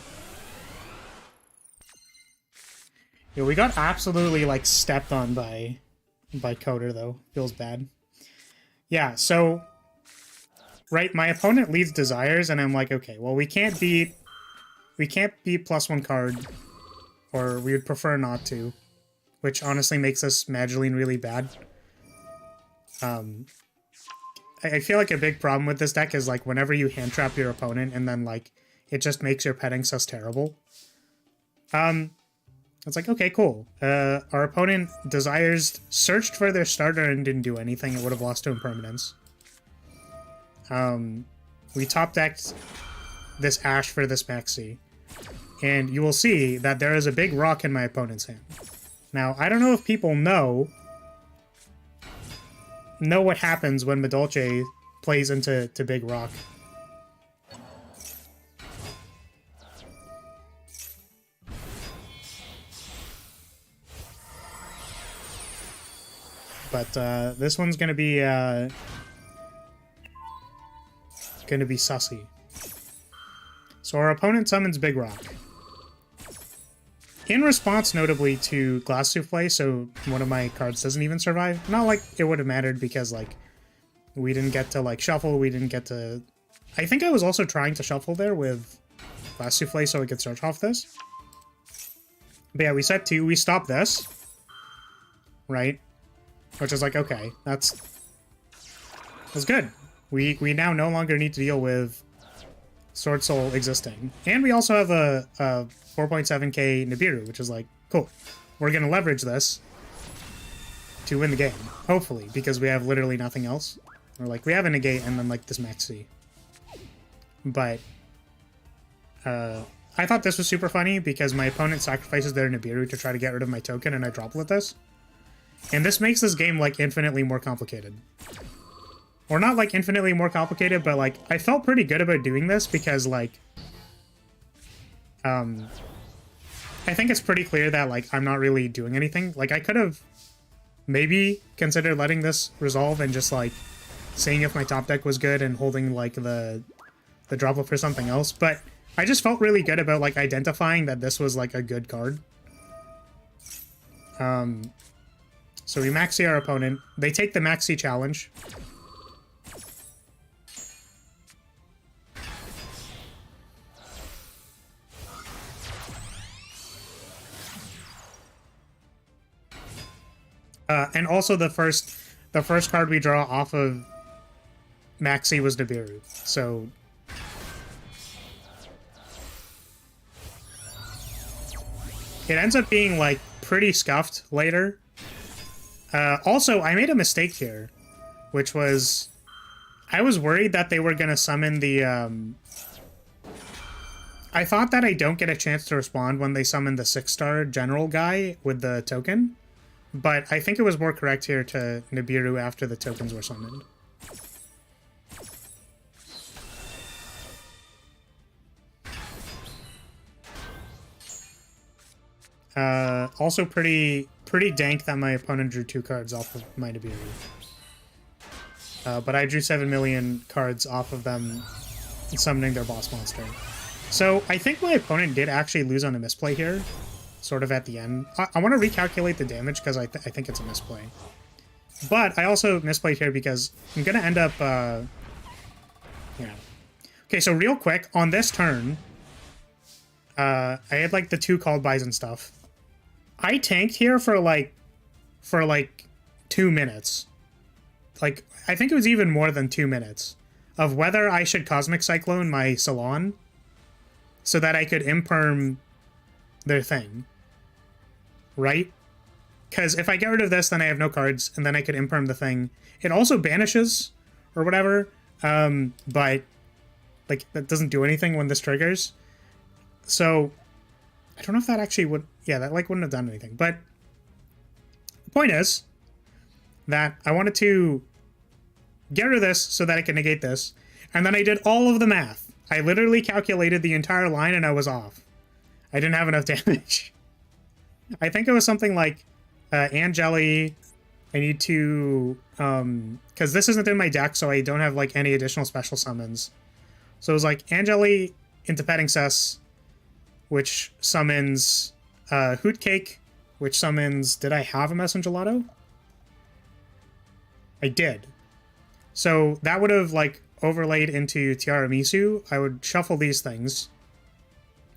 Yeah, we got absolutely, like, stepped on by Coder, though. Feels bad. Yeah, so... Right, my opponent leads Desires, and I'm like, okay, well, we can't beat +1 card, or we would prefer not to, which honestly makes us Magileine really bad. I feel like a big problem with this deck is, like, whenever you hand trap your opponent, and then, like, it just makes your petting sus terrible. It's like, okay, cool. Our opponent Desires searched for their starter and didn't do anything. It would have lost to Impermanence. We top decked this Ash for this Maxi, and you will see that there is a big rock in my opponent's hand. Now, I don't know if people know what happens when Madolche plays into big rock. But this one's gonna be sussy. So our opponent summons Big Rock. In response, notably, to Glass Souffle, so one of my cards doesn't even survive. Not like it would have mattered because, like, we didn't get to, like, shuffle, we didn't get to... I think I was also trying to shuffle there with Glass Souffle so we could search off this. But yeah, we set 2, we stop this. Right? Which is like, okay, that's good. We now no longer need to deal with Sword Soul existing. And we also have a 4.7k Nibiru, which is like, cool. We're going to leverage this to win the game, hopefully, because we have literally nothing else. Or, like, we have a negate and then, like, this Maxi. But I thought this was super funny because my opponent sacrifices their Nibiru to try to get rid of my token, and I droplet this. And this makes this game, like, infinitely more complicated. Or not, like, infinitely more complicated, but, like, I felt pretty good about doing this because, like, I think it's pretty clear that, like, I'm not really doing anything. Like, I could have maybe considered letting this resolve and just, like, seeing if my top deck was good and holding, like, the droplet for something else, but I just felt really good about, like, identifying that this was, like, a good card. So we Maxi our opponent. They take the Maxi challenge. And also the first card we draw off of Maxi was Nibiru. So it ends up being, like, pretty scuffed later. Also, I made a mistake here, which was I was worried that they were going to summon the... I thought that I don't get a chance to respond when they summon the 6-star general guy with the token, but I think it was more correct here to Nibiru after the tokens were summoned. Also pretty dank that my opponent drew 2 cards off of my Nibiru. But I drew 7 million cards off of them summoning their boss monster. So I think my opponent did actually lose on a misplay here, sort of at the end. I want to recalculate the damage because I think it's a misplay. But I also misplayed here because I'm going to end up... yeah. Okay, so real quick, on this turn, I had like the 2 called buys and stuff. I tanked here for like 2 minutes. Like, I think it was even more than 2 minutes of whether I should Cosmic Cyclone my Salon so that I could imperm their thing. Right? Because if I get rid of this, then I have no cards, and then I could imperm the thing. It also banishes, or whatever, but, like, that doesn't do anything when this triggers. So, I don't know if that actually would... Yeah, that, like, wouldn't have done anything. But the point is that I wanted to get rid of this so that I could negate this, and then I did all of the math. I literally calculated the entire line, and I was off. I didn't have enough damage. I think it was something like... Angeli, I need to, because this isn't in my deck, so I don't have, like, any additional special summons. So it was, like, Angeli into Petting Cess, which summons, Hoot Cake, which summons, did I have a Messenger Lotto? I did. So that would have, like, overlaid into Tiaramisu. I would shuffle these things.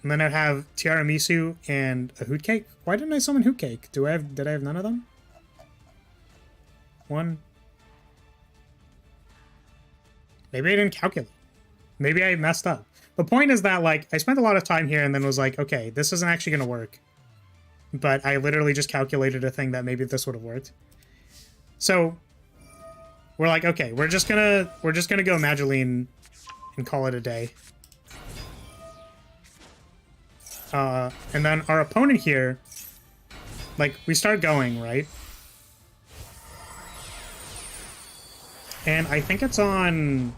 And then I'd have Tiaramisu and a Hoot Cake. Why didn't I summon Hoot Cake? Did I have none of them? 1. Maybe I didn't calculate. Maybe I messed up. The point is that, like, I spent a lot of time here and then was like, okay, this isn't actually going to work. But I literally just calculated a thing that maybe this would have worked. So we're like, okay, we're just gonna go Magileine and call it a day. And then our opponent here, like, we start going, right? And I think it's on...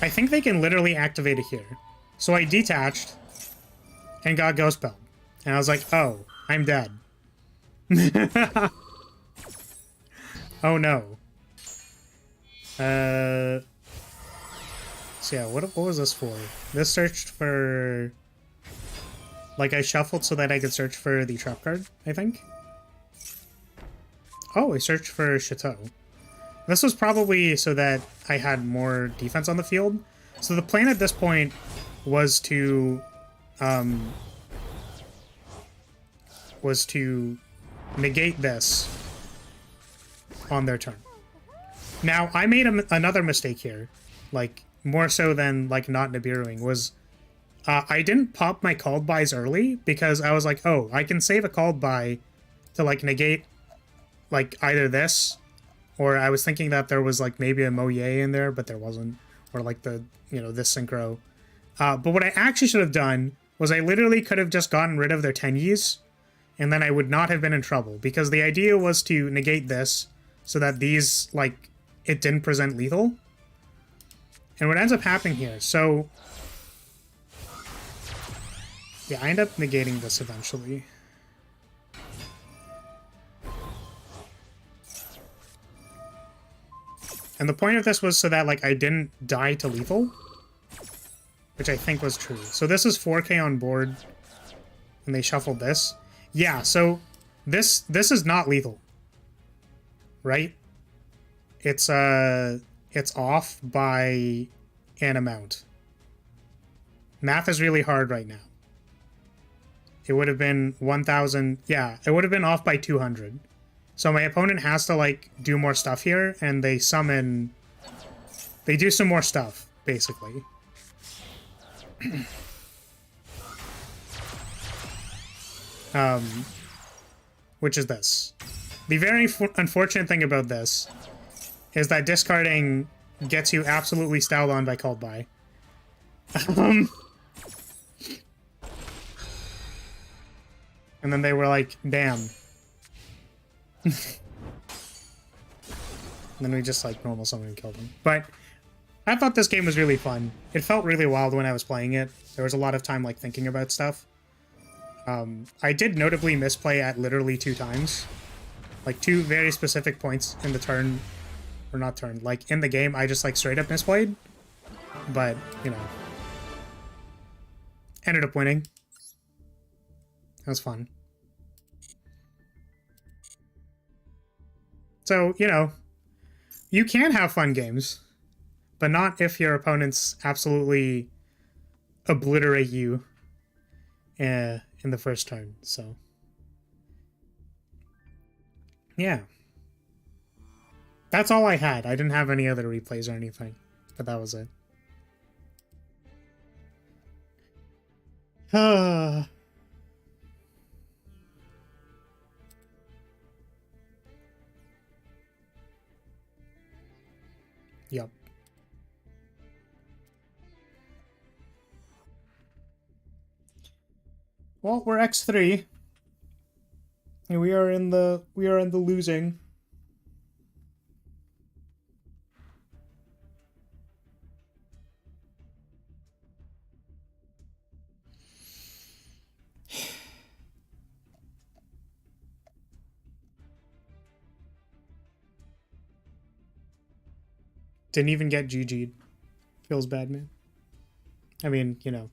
I think they can literally activate it here. So I detached and got Ghostbell. And I was like, oh, I'm dead. Oh no. So yeah, what was this for? This searched for... Like, I shuffled so that I could search for the trap card, I think. Oh, I searched for Chateau. This was probably so that I had more defense on the field. So the plan at this point was to negate this on their turn. Now, I made another mistake here, like, more so than, like, not Nibiruing, was... I didn't pop my called buys early because I was like, oh, I can save a called buy to, like, negate, like, either this, or I was thinking that there was, like, maybe a Moye in there, but there wasn't, or, like, the, you know, this synchro. But what I actually should have done was I literally could have just gotten rid of their Tenyis, and then I would not have been in trouble, because the idea was to negate this so that these, like, it didn't present lethal. And what ends up happening here, so... Yeah, I end up negating this eventually. And the point of this was so that, like, I didn't die to lethal, which I think was true. So this is 4K on board, and they shuffled this. Yeah, so this is not lethal, right? It's off by an amount. Math is really hard right now. It would have been 1,000... Yeah, it would have been off by 200. So my opponent has to, like, do more stuff here, and they summon... They do some more stuff, basically. Which is this. The very unfortunate thing about this is that discarding gets you absolutely styled on by called by. And then they were like, damn. And then we just, like, normal summon and killed them. But I thought this game was really fun. It felt really wild when I was playing it. There was a lot of time, like, thinking about stuff. I did notably misplay at literally 2 times. Like 2 very specific points in the turn, or not turn, like in the game, I just like straight up misplayed. But, you know, ended up winning. That was fun. So, you know, you can have fun games, but not if your opponents absolutely obliterate you in the first turn. So, yeah. That's all I had. I didn't have any other replays or anything, but that was it. Yep. Well, we're X3. And we are in the losing. Didn't even get GG'd. Feels bad, man. I mean, you know.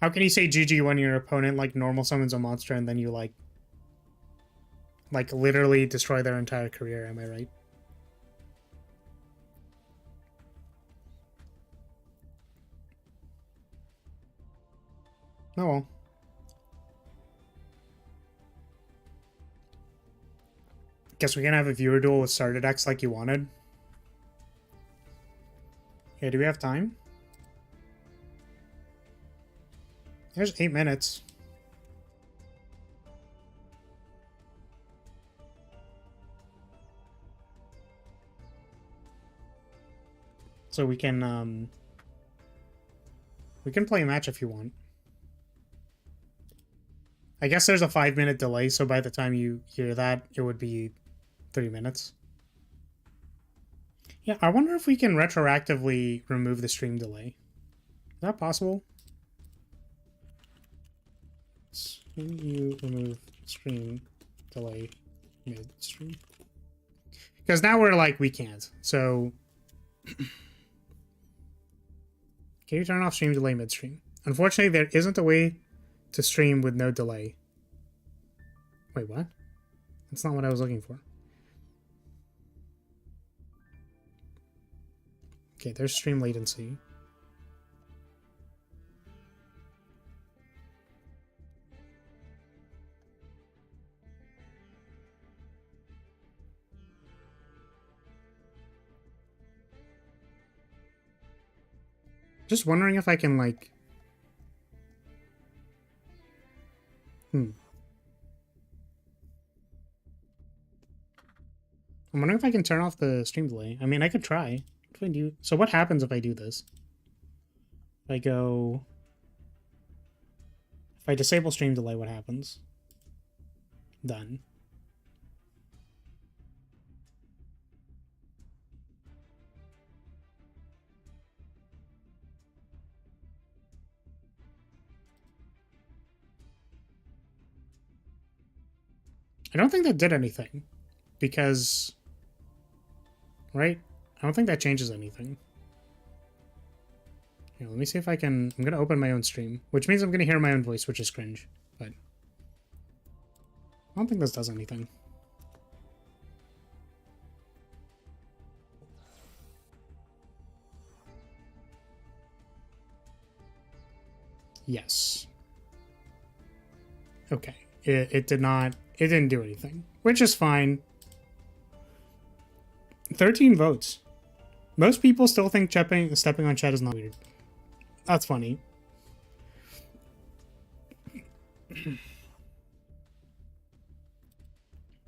How can you say GG when your opponent, like, normal summons a monster and then you, like, literally destroy their entire career, am I right? Oh well. Guess we can have a viewer duel with starter decks like you wanted. Yeah, do we have time? There's 8 minutes. So we can play a match if you want. I guess there's a 5-minute delay, so by the time you hear that, it would be 3 minutes. Yeah, I wonder if we can retroactively remove the stream delay. Is that possible? Can you remove stream delay mid-stream? Because now we're like, we can't. So, can you turn off stream delay midstream? Unfortunately, there isn't a way to stream with no delay. Wait, what? That's not what I was looking for. Okay, there's stream latency. Just wondering if I can, like... I'm wondering if I can turn off the stream delay. I mean, I could try. What do I do? So what happens if I do this? If I go... If I disable stream delay, what happens? Done. I don't think that did anything. Because... Right? I don't think that changes anything. Here, let me see if I can... I'm going to open my own stream, which means I'm going to hear my own voice, which is cringe. But I don't think this does anything. Yes. Okay. It did not... It didn't do anything, which is fine. 13 votes. Most people still think stepping on chat is not weird. That's funny.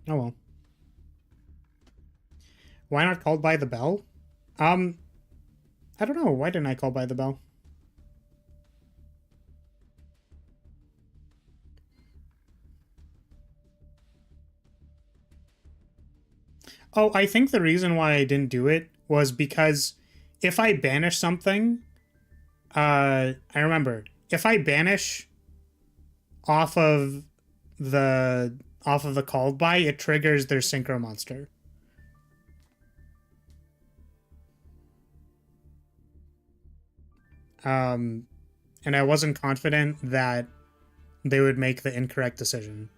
Oh well. Why not called by the bell? I don't know. Why didn't I call by the bell? Oh, I think the reason why I didn't do it was because if I banish something, I remember, if I banish off of the called by, it triggers their synchro monster. And I wasn't confident that they would make the incorrect decision.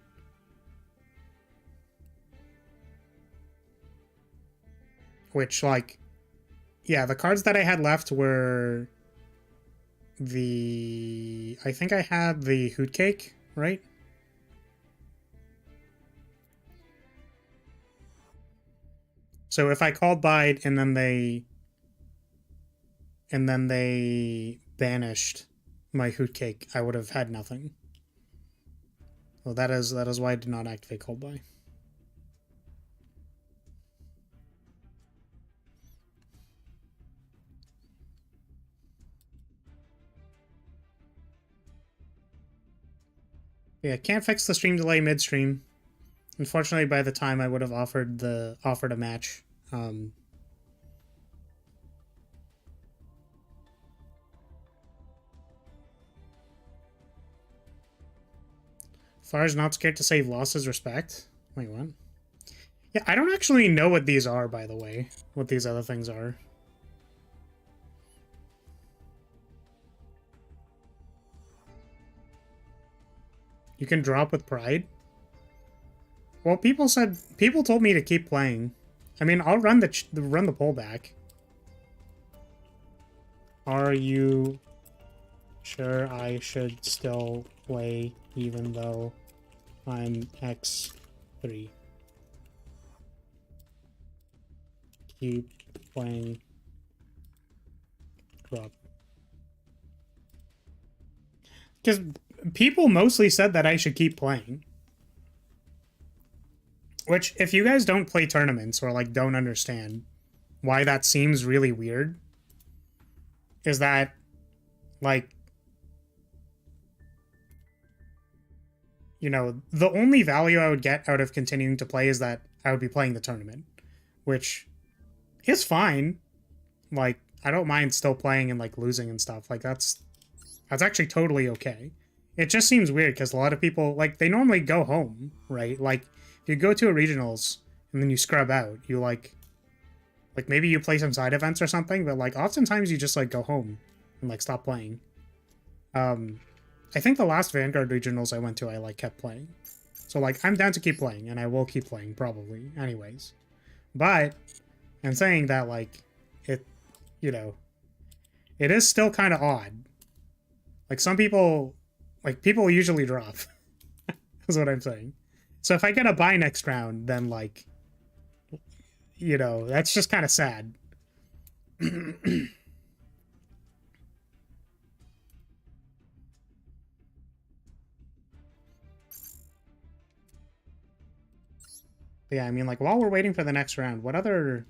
Which, like, yeah, the cards that I had left were I think I had the Hoot Cake, right? So if I called Bide and then they banished my Hoot Cake, I would have had nothing. Well, that is why I did not activate Called By. Yeah, can't fix the stream delay midstream. Unfortunately, by the time I would have offered a match, Far's not scared to save losses respect. Wait, what? Yeah, I don't actually know what these are, by the way. What these other things are. You can drop with pride? Well, people told me to keep playing. I mean, I'll run the poll back. Are you sure I should still play even though I'm X3? Keep playing. Drop. Because people mostly said that I should keep playing. Which, if you guys don't play tournaments or, like, don't understand why that seems really weird, is that, like, you know, the only value I would get out of continuing to play is that I would be playing the tournament, which is fine. Like, I don't mind still playing and, like, losing and stuff. Like, that's actually totally okay. It just seems weird because a lot of people, like, they normally go home, right? Like, if you go to a regionals and then you scrub out, you, like maybe you play some side events or something, but, like, oftentimes you just, like, go home and, like, stop playing. I think the last Vanguard regionals I went to, I, like, kept playing. So, like, I'm down to keep playing, and I will keep playing, probably, anyways. But, I'm saying that, like, it, you know, it is still kind of odd. Like, some people, like, people usually drop. Is what I'm saying. So if I get a bye next round, then, like, you know, that's just kind of sad. Yeah, I mean, like, while we're waiting for the next round, what other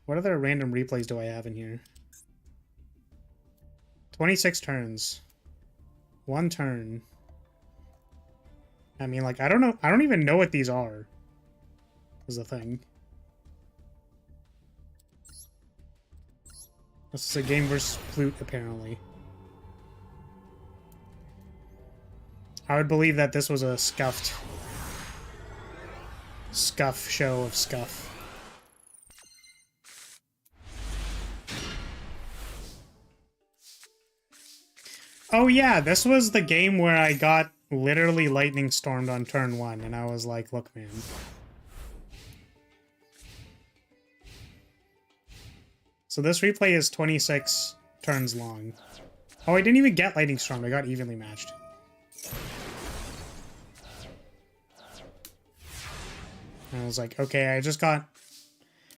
random replays do I have in here? 26 turns. 1 turn. I mean, like, I don't know. I don't even know what these are. Is the thing. This is a game versus flute, apparently. I would believe that this was a scuff show of scuff. Oh yeah, this was the game where I got literally lightning stormed on turn 1, and I was like, look, man. So this replay is 26 turns long. Oh, I didn't even get lightning stormed, I got evenly matched. And I was like, okay, I just got